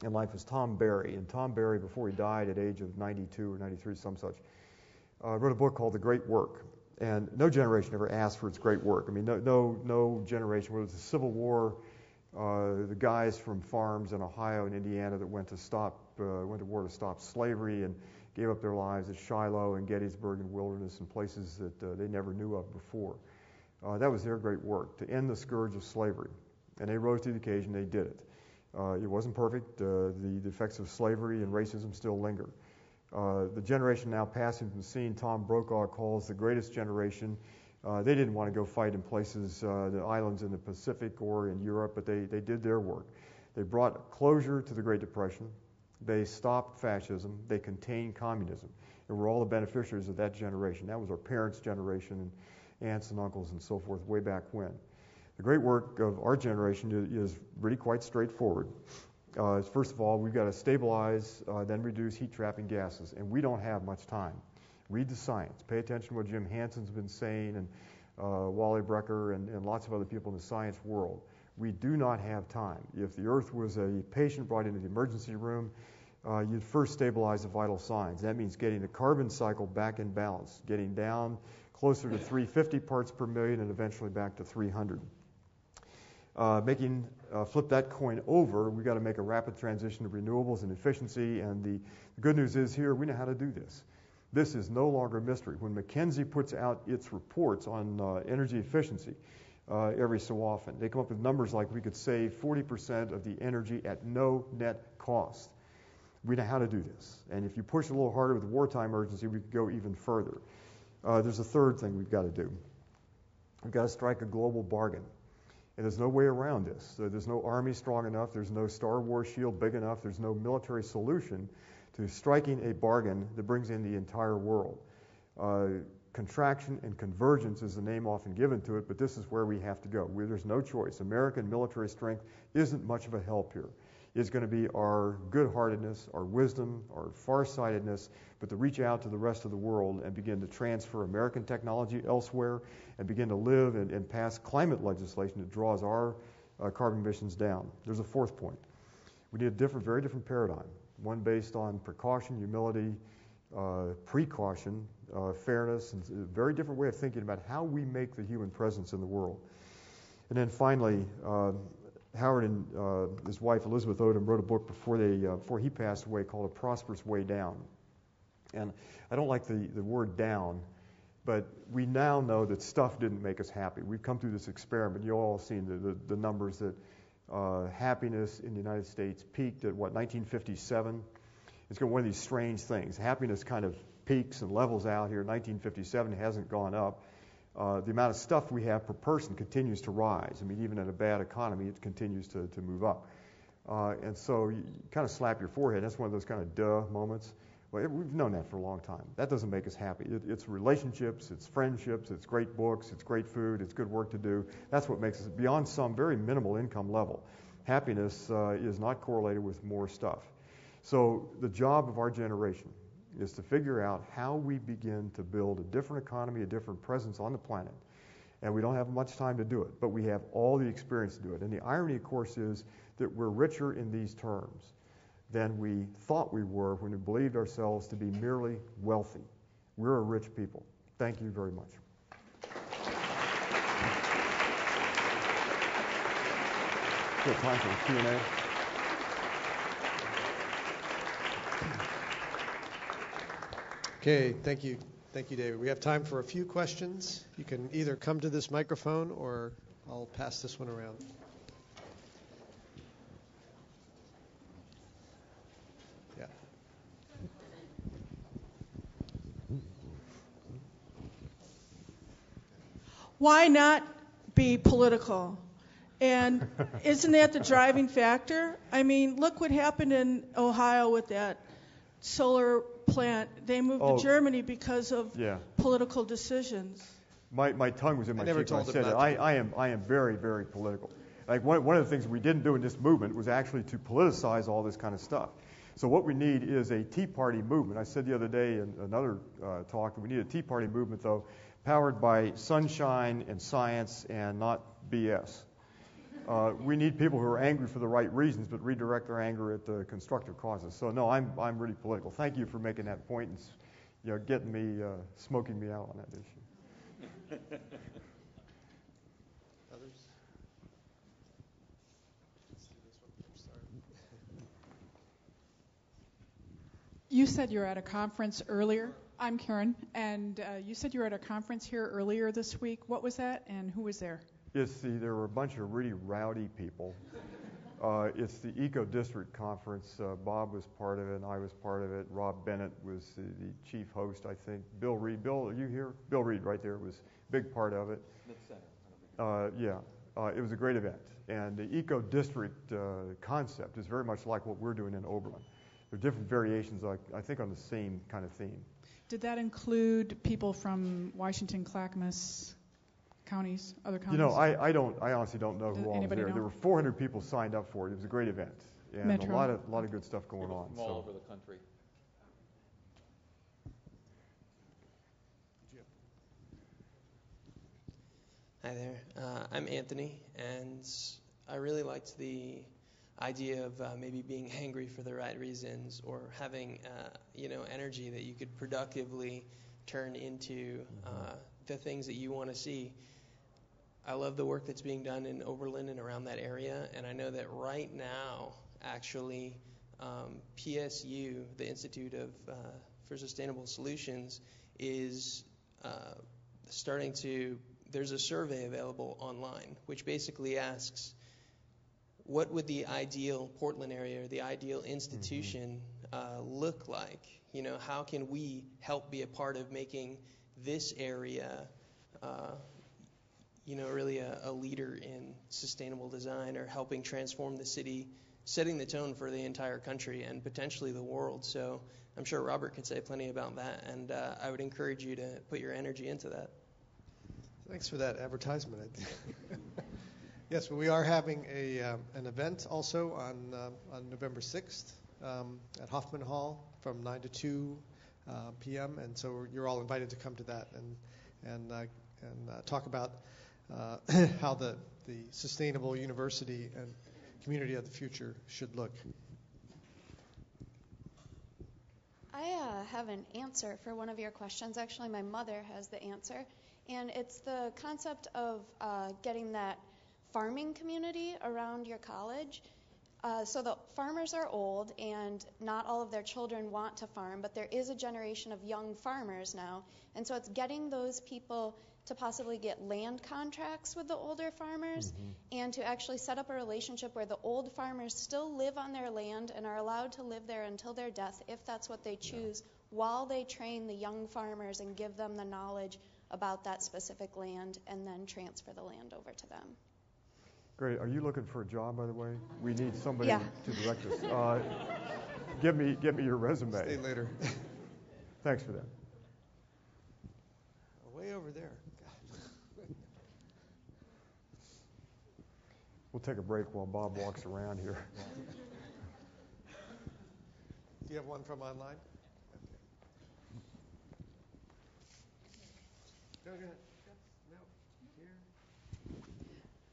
in life was Tom Berry. And Tom Berry, before he died at age of 92 or 93, some such, wrote a book called The Great Work. And no generation ever asked for its great work. I mean, no generation, whether it was the Civil War, the guys from farms in Ohio and Indiana that went to war to stop slavery and gave up their lives at Shiloh and Gettysburg and Wilderness and places that they never knew of before. That was their great work, to end the scourge of slavery. And they rose to the occasion, they did it. It wasn't perfect. The effects of slavery and racism still linger. The generation now passing from the scene, Tom Brokaw calls the greatest generation. They didn't want to go fight in places, the islands in the Pacific or in Europe, but they did their work. They brought closure to the Great Depression. They stopped fascism. They contained communism. And we're all the beneficiaries of that generation. That was our parents' generation and aunts and uncles and so forth way back when. The great work of our generation is really quite straightforward. First of all, we've got to stabilize, then reduce heat-trapping gases, and we don't have much time. Read the science. Pay attention to what Jim Hanson's been saying and Wally Brecker and lots of other people in the science world. We do not have time. If the Earth was a patient brought into the emergency room, you'd first stabilize the vital signs. That means getting the carbon cycle back in balance, getting down closer to 350 parts per million and eventually back to 300. Flip that coin over, we've got to make a rapid transition to renewables and efficiency, and the good news is here, we know how to do this. This is no longer a mystery. When McKinsey puts out its reports on energy efficiency every so often, they come up with numbers like we could save 40% of the energy at no net cost. We know how to do this. And if you push a little harder with the wartime urgency, we could go even further. There's a third thing we've got to do. We've got to strike a global bargain. And there's no way around this. There's no army strong enough. There's no Star Wars shield big enough. There's no military solution to striking a bargain that brings in the entire world. Contraction and convergence is the name often given to it, but this is where we have to go. There's no choice. American military strength isn't much of a help here. It's going to be our good-heartedness, our wisdom, our farsightedness, but to reach out to the rest of the world and begin to transfer American technology elsewhere and begin to live and pass climate legislation that draws our carbon emissions down. There's a fourth point. We need a very different paradigm, one based on precaution, humility, precaution, fairness, and a very different way of thinking about how we make the human presence in the world. And then finally, Howard and his wife Elizabeth Odom wrote a book before he passed away called A Prosperous Way Down. And I don't like the word down, but we now know that stuff didn't make us happy. We've come through this experiment. You all seen the numbers that happiness in the United States peaked at, 1957? It's one of these strange things. Happiness kind of peaks and levels out here. 1957 hasn't gone up. The amount of stuff we have per person continues to rise. I mean, even in a bad economy, it continues to move up. And so you kind of slap your forehead. That's one of those kind of duh moments. Well, we've known that for a long time. That doesn't make us happy. It's relationships, it's friendships, it's great books, it's great food, it's good work to do. That's what makes us, beyond some very minimal income level. Happiness is not correlated with more stuff. So the job of our generation is to figure out how we begin to build a different economy, a different presence on the planet. And we don't have much time to do it, but we have all the experience to do it. And the irony, of course, is that we're richer in these terms than we thought we were when we believed ourselves to be merely wealthy. We're a rich people. Thank you very much. We have time for Q&A. Okay, thank you. Thank you, David. We have time for a few questions. You can either come to this microphone or I'll pass this one around. Yeah. Why not be political? And isn't that the driving factor? I mean, look what happened in Ohio with that solar plant. They moved to Germany because of political decisions. My tongue was in my cheek when I said that. I am very, very political. Like one of the things we didn't do in this movement was actually to politicize all this kind of stuff. So what we need is a Tea Party movement. I said the other day in another talk that we need a Tea Party movement, though, powered by sunshine and science and not BS. We need people who are angry for the right reasons, but redirect their anger at the constructive causes. So no, I'm really political. Thank you for making that point and getting me, smoking me out on that issue. Others? Let's do this one first. Sorry. You said you were at a conference earlier. I'm Karen, and you said you were at a conference here earlier this week. What was that, and who was there? There were a bunch of really rowdy people. It's the Eco District Conference. Bob was part of it, and I was part of it. Rob Bennett was the chief host, I think. Bill Reed. Bill, are you here? Bill Reed right there was a big part of it. It was a great event. And the Eco District concept is very much like what we're doing in Oberlin. There are different variations, I think, on the same kind of theme. Did that include people from Washington, Clackamas counties, other counties? I honestly don't know who all was there. Know? There were 400 people signed up for it. It was a great event, and Metro. a lot of good stuff going on. From all over the country. Hi there. I'm Anthony, and I really liked the idea of maybe being hangry for the right reasons, or having energy that you could productively turn into the things that you want to see. I love the work that's being done in Oberlin and around that area, and I know that right now, actually, PSU, the Institute for Sustainable Solutions, is starting to. There's a survey available online, which basically asks, what would the ideal Portland area or the ideal institution look like? How can we help be a part of making this area, really a leader in sustainable design, or helping transform the city, setting the tone for the entire country and potentially the world. So I'm sure Robert could say plenty about that, and I would encourage you to put your energy into that. Thanks for that advertisement. Yes, well, we are having an event also on November 6th at Hoffman Hall from 9 to 2 p.m. And so you're all invited to come to that and talk about how the sustainable university and community of the future should look. I have an answer for one of your questions. Actually, my mother has the answer. And it's the concept of getting that farming community around your college. So the farmers are old, and not all of their children want to farm, but there is a generation of young farmers now. And so it's getting those people to possibly get land contracts with the older farmers and to actually set up a relationship where the old farmers still live on their land and are allowed to live there until their death, if that's what they choose, while they train the young farmers and give them the knowledge about that specific land and then transfer the land over to them. Great. Are you looking for a job, by the way? We need somebody to direct us. Give me your resume. Stay later. Thanks for that. Way over there. We'll take a break while Bob walks around here. Do you have one from online? Okay. Go ahead. No. Here.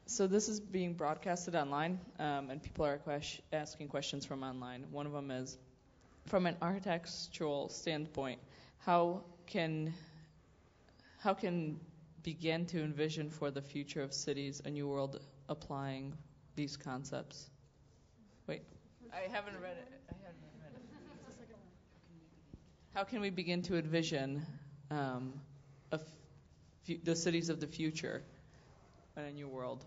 So this is being broadcasted online, and people are asking questions from online. One of them is, from an architectural standpoint, how can begin to envision for the future of cities a new world applying these concepts? Wait, I haven't read it. How can we begin to envision the cities of the future in a new world?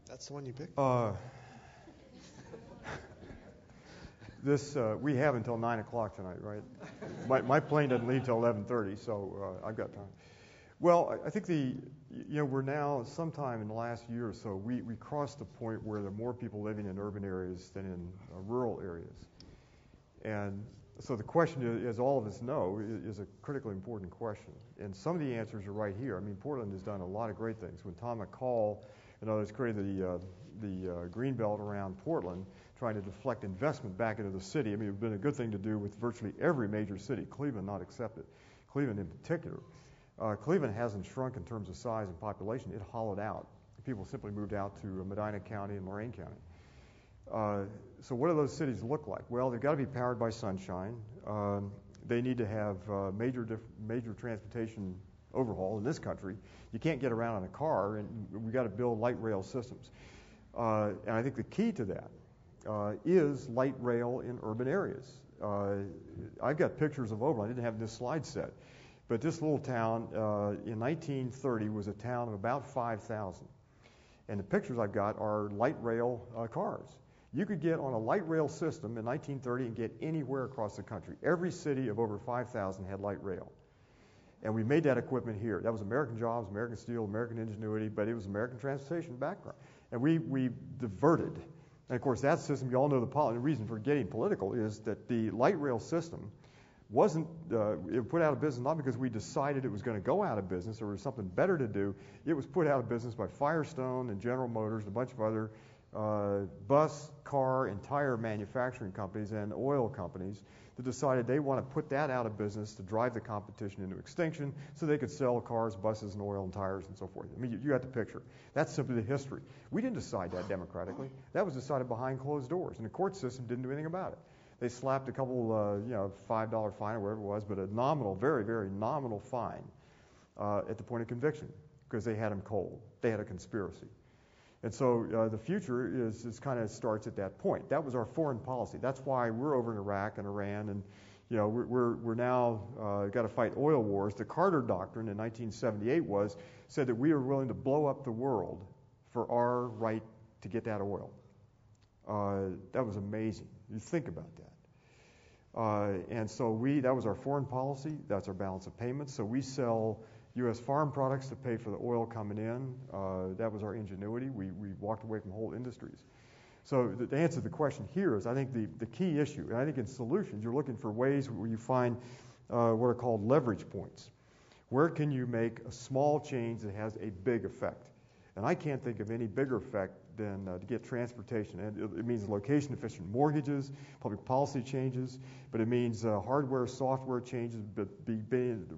That's the one you picked? We have until 9 o'clock tonight, right? My plane doesn't leave till 11:30, so I've got time. Well, I think we're now, sometime in the last year or so, we crossed the point where there are more people living in urban areas than in rural areas. And so the question, as all of us know, is a critically important question. And some of the answers are right here. I mean, Portland has done a lot of great things. When Tom McCall and others created the green belt around Portland, trying to deflect investment back into the city. I mean, it would have been a good thing to do with virtually every major city, Cleveland not accepted, Cleveland in particular. Cleveland hasn't shrunk in terms of size and population. It hollowed out. People simply moved out to Medina County and Lorain County. So what do those cities look like? Well, they've got to be powered by sunshine. They need to have major transportation overhaul in this country. You can't get around in a car, and we've got to build light rail systems. And I think the key to that is light rail in urban areas. I've got pictures of Oberlin. I didn't have this slide set. But this little town in 1930 was a town of about 5,000. And the pictures I've got are light rail cars. You could get on a light rail system in 1930 and get anywhere across the country. Every city of over 5,000 had light rail. And we made that equipment here. That was American jobs, American steel, American ingenuity, but it was American transportation background. And we diverted. And of course, that system, you all know the reason for getting political is that the light rail system wasn't it put out of business not because we decided it was going to go out of business or there was something better to do. It was put out of business by Firestone and General Motors and a bunch of other bus, car, and tire manufacturing companies and oil companies that decided they want to put that out of business to drive the competition into extinction so they could sell cars, buses, and oil and tires and so forth. I mean, you got the picture. That's simply the history. We didn't decide that democratically. That was decided behind closed doors, and the court system didn't do anything about it. They slapped a couple, $5 fine or whatever it was, but a nominal, very, very nominal fine at the point of conviction because they had him cold. They had a conspiracy. And so the future is kind of starts at that point. That was our foreign policy. That's why we're over in Iraq and Iran, and we're now got to fight oil wars. The Carter Doctrine in 1978 said that we are willing to blow up the world for our right to get that oil. That was amazing. You think about that. And so that was our foreign policy. That's our balance of payments. So we sell U.S. farm products to pay for the oil coming in. That was our ingenuity. We walked away from whole industries. So to answer the question here is I think the key issue, and I think in solutions you're looking for ways where you find what are called leverage points. Where can you make a small change that has a big effect? And I can't think of any bigger effect than to get transportation. And it means location-efficient mortgages, public policy changes, but it means hardware, software changes, but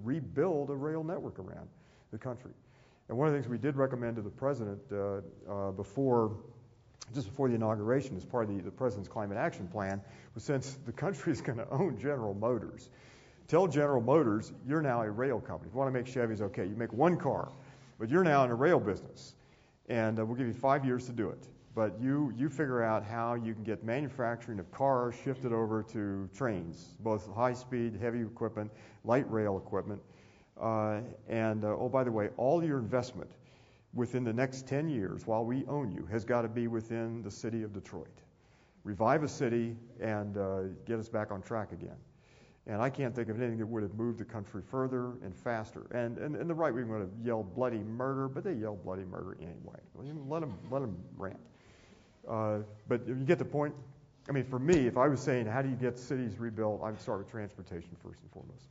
rebuild a rail network around the country. And one of the things we did recommend to the president just before the inauguration as part of the president's climate action plan was since the country is going to own General Motors, tell General Motors, you're now a rail company. If you want to make Chevys, okay, you make one car, but you're now in a rail business. And we'll give you 5 years to do it. But you figure out how you can get manufacturing of cars shifted over to trains, both high-speed, heavy equipment, light rail equipment. Oh, by the way, all your investment within the next 10 years, while we own you, has got to be within the city of Detroit. Revive a city and get us back on track again. And I can't think of anything that would have moved the country further and faster. And the right wing would have yelled bloody murder, but they yelled bloody murder anyway. Let them rant. But you get the point. I mean, for me, if I was saying how do you get cities rebuilt, I would start with transportation first and foremost.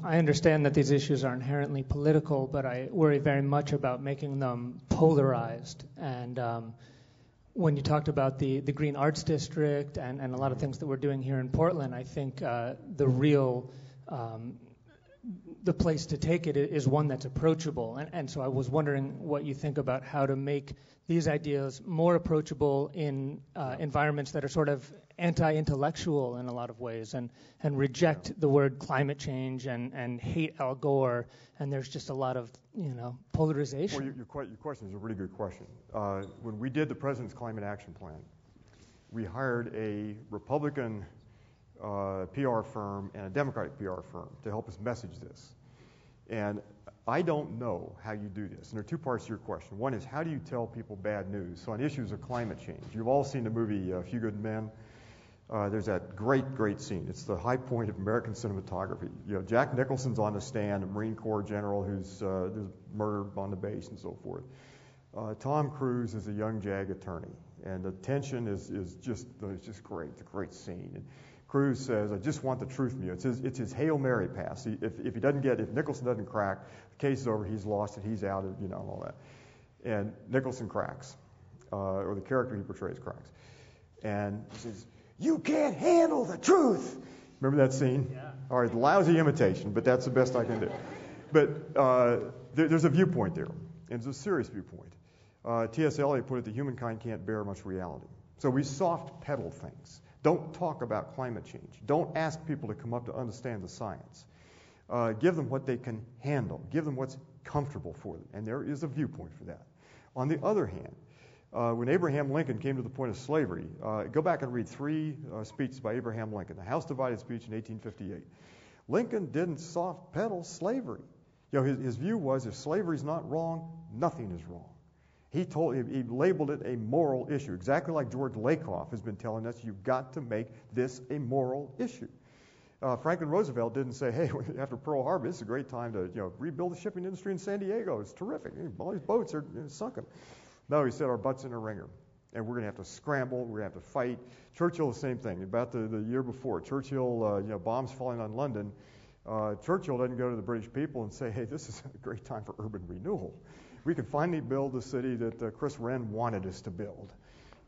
I understand that these issues are inherently political, but I worry very much about making them polarized. And when you talked about the Green Arts District and a lot of things that we're doing here in Portland, I think the real the place to take it is one that's approachable. And so I was wondering what you think about how to make these ideas more approachable in environments that are sort of anti-intellectual in a lot of ways and reject the word climate change and hate Al Gore. And there's just a lot of, polarization. Well, your question is a really good question. When we did the President's Climate Action Plan, we hired a Republican PR firm and a Democratic PR firm to help us message this. And I don't know how you do this. And there are two parts to your question. One is, how do you tell people bad news? So on issues of climate change, you've all seen the movie A Few Good Men. There's that great scene. It's the high point of American cinematography. Jack Nicholson's on the stand, a Marine Corps general who's murdered on the base and so forth. Tom Cruise is a young JAG attorney, and the tension is just great. It's a great scene. And Cruise says, "I just want the truth from you." It's his Hail Mary pass. If Nicholson doesn't crack, the case is over. He's lost it. He's out of all that. And Nicholson cracks, or the character he portrays cracks, and he says, "You can't handle the truth." Remember that scene? Yeah. All right, lousy imitation, but that's the best I can do. But there's a viewpoint there, and it's a serious viewpoint. T.S. Eliot put it that humankind can't bear much reality. So we soft pedal things. Don't talk about climate change. Don't ask people to come up to understand the science. Give them what they can handle. Give them what's comfortable for them. And there is a viewpoint for that. On the other hand, when Abraham Lincoln came to the point of slavery, go back and read three speeches by Abraham Lincoln, the House Divided speech in 1858. Lincoln didn't soft pedal slavery. His view was if slavery is not wrong, nothing is wrong. He labeled it a moral issue, exactly like George Lakoff has been telling us. You've got to make this a moral issue. Franklin Roosevelt didn't say, "Hey, after Pearl Harbor, this is a great time to rebuild the shipping industry in San Diego. It's terrific. All these boats are sunken." No, he said our butts in a ringer, and we're going to have to scramble. We're going to have to fight. Churchill, the same thing. About the year before, Churchill, bombs falling on London. Churchill doesn't go to the British people and say, "Hey, this is a great time for urban renewal. We can finally build the city that Chris Wren wanted us to build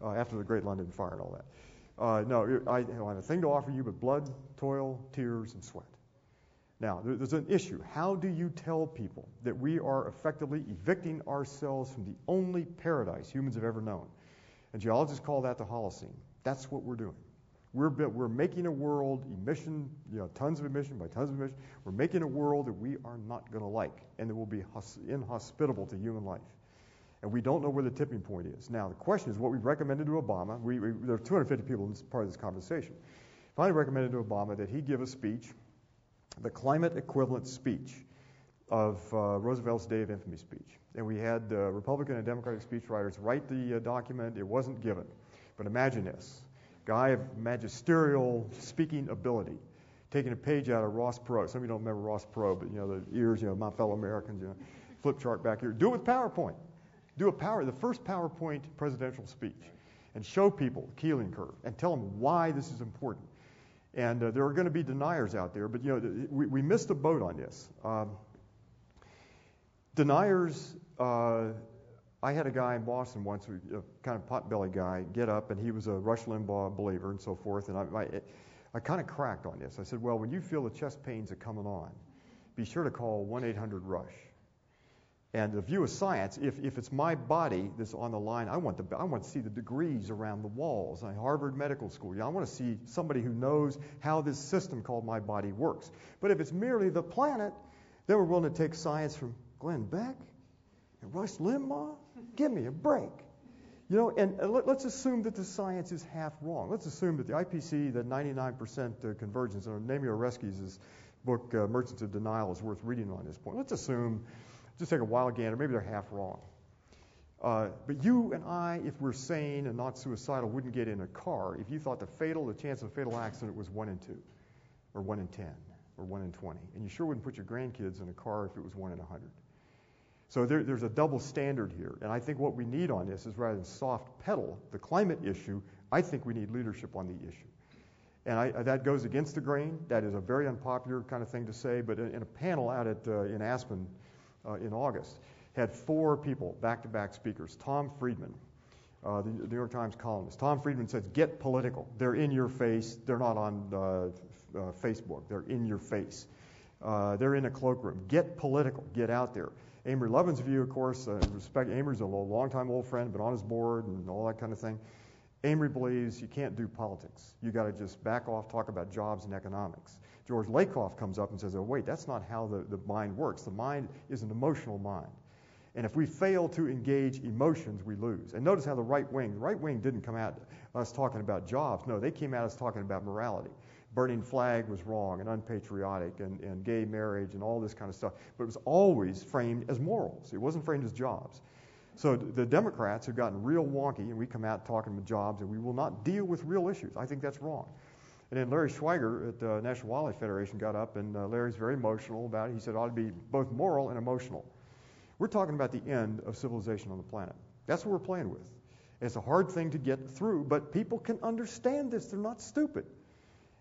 after the Great London Fire and all that." No, I have a thing to offer you but blood, toil, tears, and sweat. Now, there's an issue. How do you tell people that we are effectively evicting ourselves from the only paradise humans have ever known? And geologists call that the Holocene. That's what we're doing. We're making a world tons of emission by tons of emission. We're making a world that we are not going to like and that will be inhospitable to human life. And we don't know where the tipping point is. Now, the question is what we've recommended to Obama. There are 250 people in this part of this conversation. Finally recommended to Obama that he give a speech, the climate equivalent speech of Roosevelt's Day of Infamy speech. And we had Republican and Democratic speechwriters write the document. It wasn't given. But imagine this. Guy of magisterial speaking ability, taking a page out of Ross Perot. Some of you don't remember Ross Perot, but the ears, my fellow Americans, flip chart back here. Do it with PowerPoint. Do the first PowerPoint presidential speech, and show people the Keeling curve and tell them why this is important. And there are going to be deniers out there, but we missed the boat on this. Deniers. I had a guy in Boston once, a kind of potbelly guy, get up, and he was a Rush Limbaugh believer and so forth. And I kind of cracked on this. I said, "Well, when you feel the chest pains are coming on, be sure to call 1-800-RUSH." And the view of science, if it's my body that's on the line, I want to see the degrees around the walls. Harvard Medical School. I want to see somebody who knows how this system called my body works. But if it's merely the planet, then we're willing to take science from Glenn Beck and Rush Limbaugh. Give me a break. And let's assume that the science is half wrong. Let's assume that the IPC, that 99% convergence, and Naomi Oreskes' book, Merchants of Denial, is worth reading on this point. Let's assume, just take a wild gander, maybe they're half wrong. But you and I, if we're sane and not suicidal, wouldn't get in a car if you thought the chance of a fatal accident was 1 in 2, or 1 in 10, or 1 in 20. And you sure wouldn't put your grandkids in a car if it was 1 in 100. So there's a double standard here. And I think what we need on this is, rather than soft pedal the climate issue, I think we need leadership on the issue. And that goes against the grain. That is a very unpopular kind of thing to say. But in a panel out in Aspen in August, had 4 people, back-to-back speakers. Tom Friedman, the New York Times columnist. Tom Friedman says, get political. They're in your face. They're not on Facebook. They're in your face. They're in a cloakroom. Get political. Get out there. Amory Lovin's view, of course, respect. Amory's a long-time old friend, been on his board and all that kind of thing. Amory believes you can't do politics. You got to just back off, talk about jobs and economics. George Lakoff comes up and says, oh, wait, that's not how the mind works. The mind is an emotional mind. And if we fail to engage emotions, we lose. And notice how the right wing didn't come at us talking about jobs. No, they came at us talking about morality. Burning flag was wrong and unpatriotic and gay marriage and all this kind of stuff. But it was always framed as morals. It wasn't framed as jobs. So the Democrats have gotten real wonky, and we come out talking about jobs, and we will not deal with real issues. I think that's wrong. And then Larry Schweiger at the National Wildlife Federation got up, and Larry's very emotional about it. He said it ought to be both moral and emotional. We're talking about the end of civilization on the planet. That's what we're playing with. It's a hard thing to get through, but people can understand this. They're not stupid.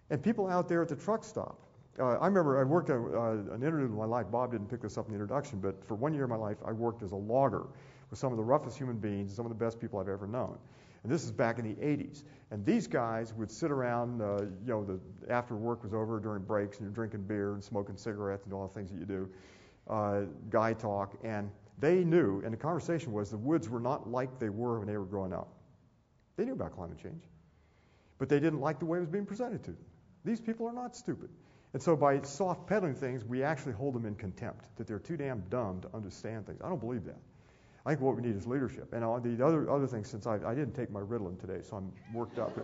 And people out there at the truck stop. I remember I worked an interlude in my life. Bob didn't pick this up in the introduction, but for 1 year of my life, I worked as a logger with some of the roughest human beings, some of the best people I've ever known. And this is back in the 80s. And these guys would sit around, after work was over, during breaks, and you're drinking beer and smoking cigarettes and all the things that you do, guy talk, and they knew, and the conversation was, the woods were not like they were when they were growing up. They knew about climate change, but they didn't like the way it was being presented to them. These people are not stupid. And so by soft peddling things, we actually hold them in contempt, that they're too damn dumb to understand things. I don't believe that. I think what we need is leadership. And the other thing, since I didn't take my Ritalin today, so I'm worked up.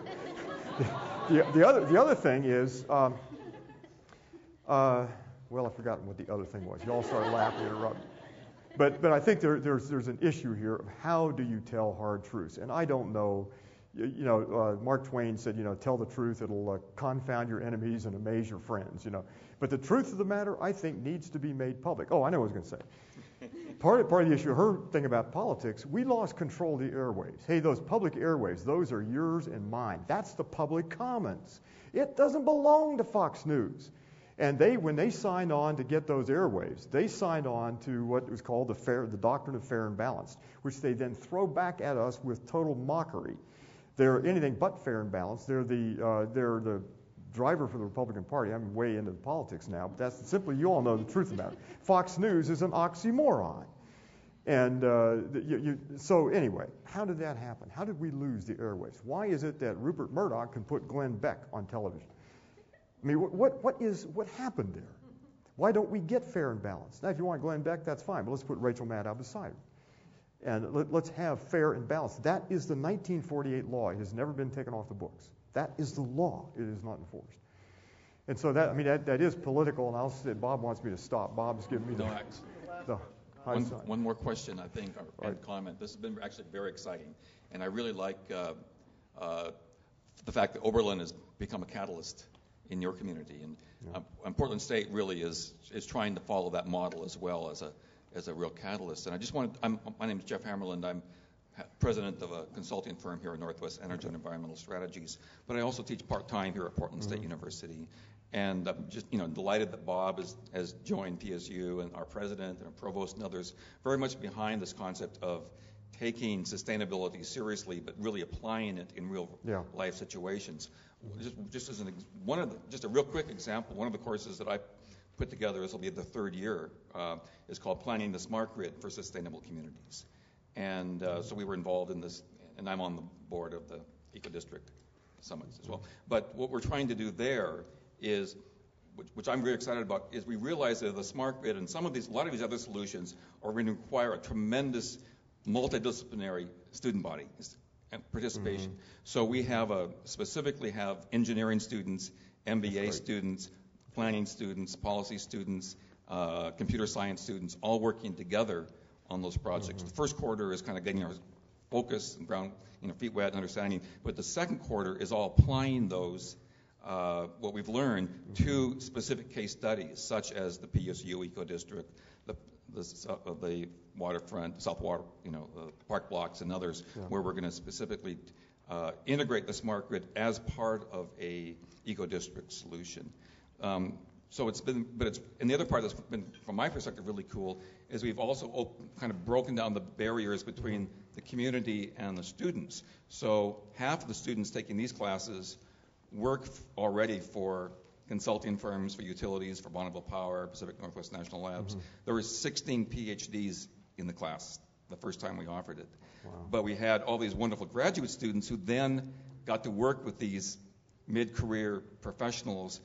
the other thing is, well, I've forgotten what the other thing was. You all started laughing and interrupting. But I think there's an issue here of how do you tell hard truths. And I don't know. Mark Twain said, tell the truth. It'll confound your enemies and amaze your friends. But the truth of the matter, I think, needs to be made public. Oh, I know what I was going to say. Part of the issue, her thing about politics, we lost control of the airwaves. Hey, those public airwaves, those are yours and mine. That's the public commons. It doesn't belong to Fox News. And when they signed on to get those airwaves, they signed on to what was called the doctrine of fair and balanced, which they then throw back at us with total mockery. They're anything but fair and balanced. They're the driver for the Republican Party. I'm way into politics now, but that's simply, you all know the truth about it. Fox News is an oxymoron. And so anyway, how did that happen? How did we lose the airwaves? Why is it that Rupert Murdoch can put Glenn Beck on television? I mean, what happened there? Why don't we get fair and balanced? Now, if you want Glenn Beck, that's fine, but let's put Rachel Maddow beside her. And let's have fair and balanced. That is the 1948 law. It has never been taken off the books. That is the law. It is not enforced. And so that is political, and I'll say Bob wants me to stop. Bob's giving me one more question, I think, or comment. This has been actually very exciting, and I really like the fact that Oberlin has become a catalyst in your community, and Portland State really is trying to follow that model as well as a real catalyst. And I just wanted, my name is Jeff Hammerland. I'm president of a consulting firm here at Northwest Energy and Environmental Strategies, but I also teach part-time here at Portland State University. And I'm just delighted that Bob has joined PSU, and our president and our provost and others very much behind this concept of taking sustainability seriously, but really applying it in real life situations. Just as just a real quick example, one of the courses that I put together, this will be the third year, is called Planning the Smart Grid for Sustainable Communities. And so we were involved in this, and I'm on the board of the Eco District Summits as well. But what we're trying to do there is, which I'm very excited about, is we realize that the smart grid and a lot of these other solutions are going to require a tremendous multidisciplinary student body and participation. So we have specifically have engineering students, MBA students, planning students, policy students, computer science students, all working together on those projects. The first quarter is kind of getting our focus and ground, feet wet, understanding. But the second quarter is all applying those, what we've learned, to specific case studies, such as the PSU Eco District, the waterfront, South Water, park blocks and others, where we're going to specifically integrate the smart grid as part of a eco district solution. So it's been, and the other part that's been, from my perspective, really cool is we've also kind of broken down the barriers between the community and the students. So half of the students taking these classes work already for consulting firms, for utilities, for Bonneville Power, Pacific Northwest National Labs. There were 16 PhDs in the class the first time we offered it. Wow. But we had all these wonderful graduate students who then got to work with these mid-career professionals,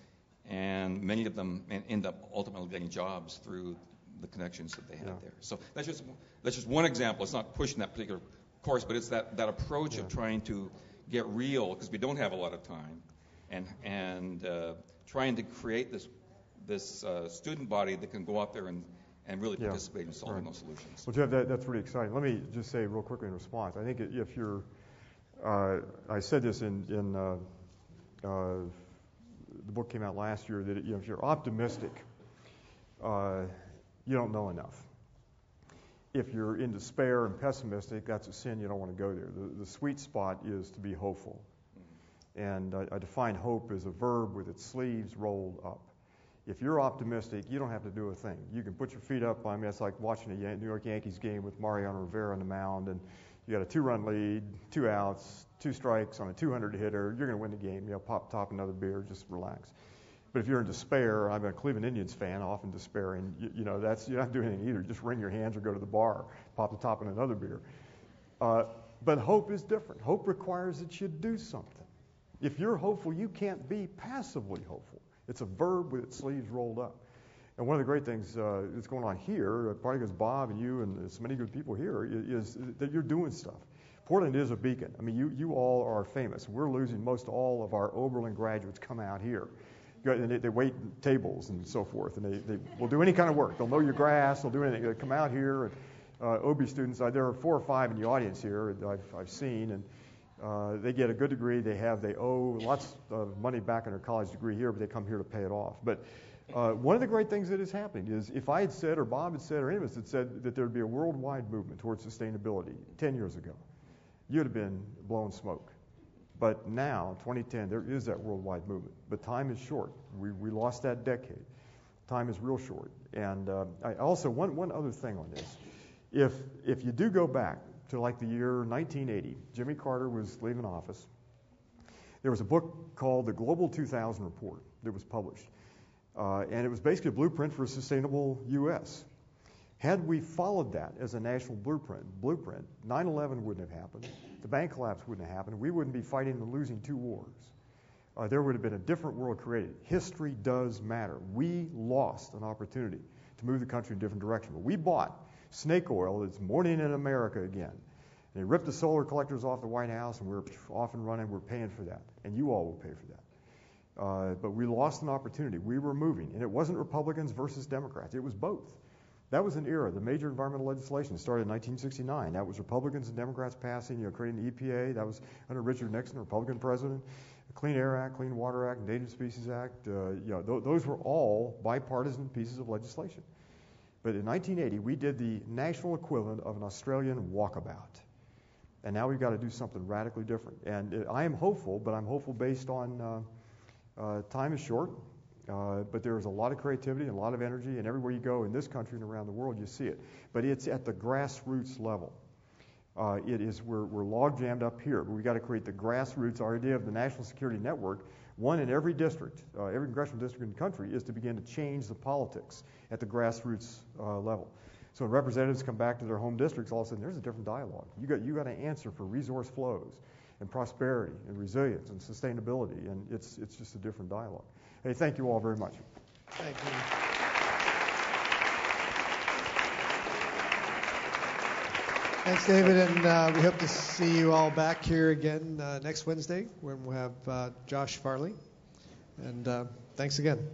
and many of them end up ultimately getting jobs through the connections that they had there. So that's just one example. It's not pushing that particular course, but it's that approach of trying to get real, because we don't have a lot of time, and trying to create this student body that can go out there and really participate in solving those solutions. Well, Jeff, that's really exciting. Let me just say real quickly in response. I think if you're, I said this in the book came out last year, that if you're optimistic, you don't know enough. If you're in despair and pessimistic, that's a sin. You don't want to go there. The sweet spot is to be hopeful. And I define hope as a verb with its sleeves rolled up. If you're optimistic, you don't have to do a thing. You can put your feet up. I mean, it's like watching a New York Yankees game with Mariano Rivera on the mound, and you got a 2-run lead, 2 outs, 2 strikes on a 200 hitter. You're going to win the game. Pop top another beer, just relax. But if you're in despair, I'm a Cleveland Indians fan, often despairing. That's you're not doing anything either. Just wring your hands or go to the bar, pop the top in another beer. But hope is different. Hope requires that you do something. If you're hopeful, you can't be passively hopeful. It's a verb with its sleeves rolled up. And one of the great things that's going on here, partly because Bob and you and so many good people here, is that you're doing stuff. Portland is a beacon. I mean, you all are famous. We're losing most all of our Oberlin graduates come out here. And they wait tables and so forth, and they will do any kind of work. They'll mow your grass. They'll do anything. They come out here. And OB students, there are 4 or 5 in the audience here that I've seen, and they get a good degree. They owe lots of money back on their college degree here, but they come here to pay it off. But one of the great things that is happening is if I had said, or Bob had said, or any of us had said that there would be a worldwide movement towards sustainability 10 years ago, you'd have been blowing smoke. But now, 2010, there is that worldwide movement. But time is short. We lost that decade. Time is real short. And I also, one other thing on this. If you do go back to like the year 1980, Jimmy Carter was leaving office. There was a book called The Global 2000 Report that was published. And it was basically a blueprint for a sustainable U.S. Had we followed that as a national blueprint, 9/11 wouldn't have happened. The bank collapse wouldn't have happened. We wouldn't be fighting and losing 2 wars. There would have been a different world created. History does matter. We lost an opportunity to move the country in a different direction. But we bought snake oil that's morning in America again. And they ripped the solar collectors off the White House, and we're off and running. We're paying for that. And you all will pay for that. But we lost an opportunity. We were moving. And it wasn't Republicans versus Democrats. It was both. That was an era. The major environmental legislation started in 1969. That was Republicans and Democrats passing, creating the EPA. That was under Richard Nixon, Republican president. The Clean Air Act, Clean Water Act, Native Species Act. Those were all bipartisan pieces of legislation. But in 1980, we did the national equivalent of an Australian walkabout. And now we've got to do something radically different. And I am hopeful, but I'm hopeful based on time is short. But there's a lot of creativity and a lot of energy, and everywhere you go in this country and around the world, you see it. But it's at the grassroots level. We're log jammed up here, but we've got to create the grassroots. Our idea of the national security network, one in every district, every congressional district in the country, is to begin to change the politics at the grassroots level. So when representatives come back to their home districts, all of a sudden there's a different dialogue. You got to answer for resource flows and prosperity and resilience and sustainability, and it's just a different dialogue. Hey, thank you all very much. Thank you. Thanks, David, and we hope to see you all back here again next Wednesday when we'll have Josh Farley. And thanks again.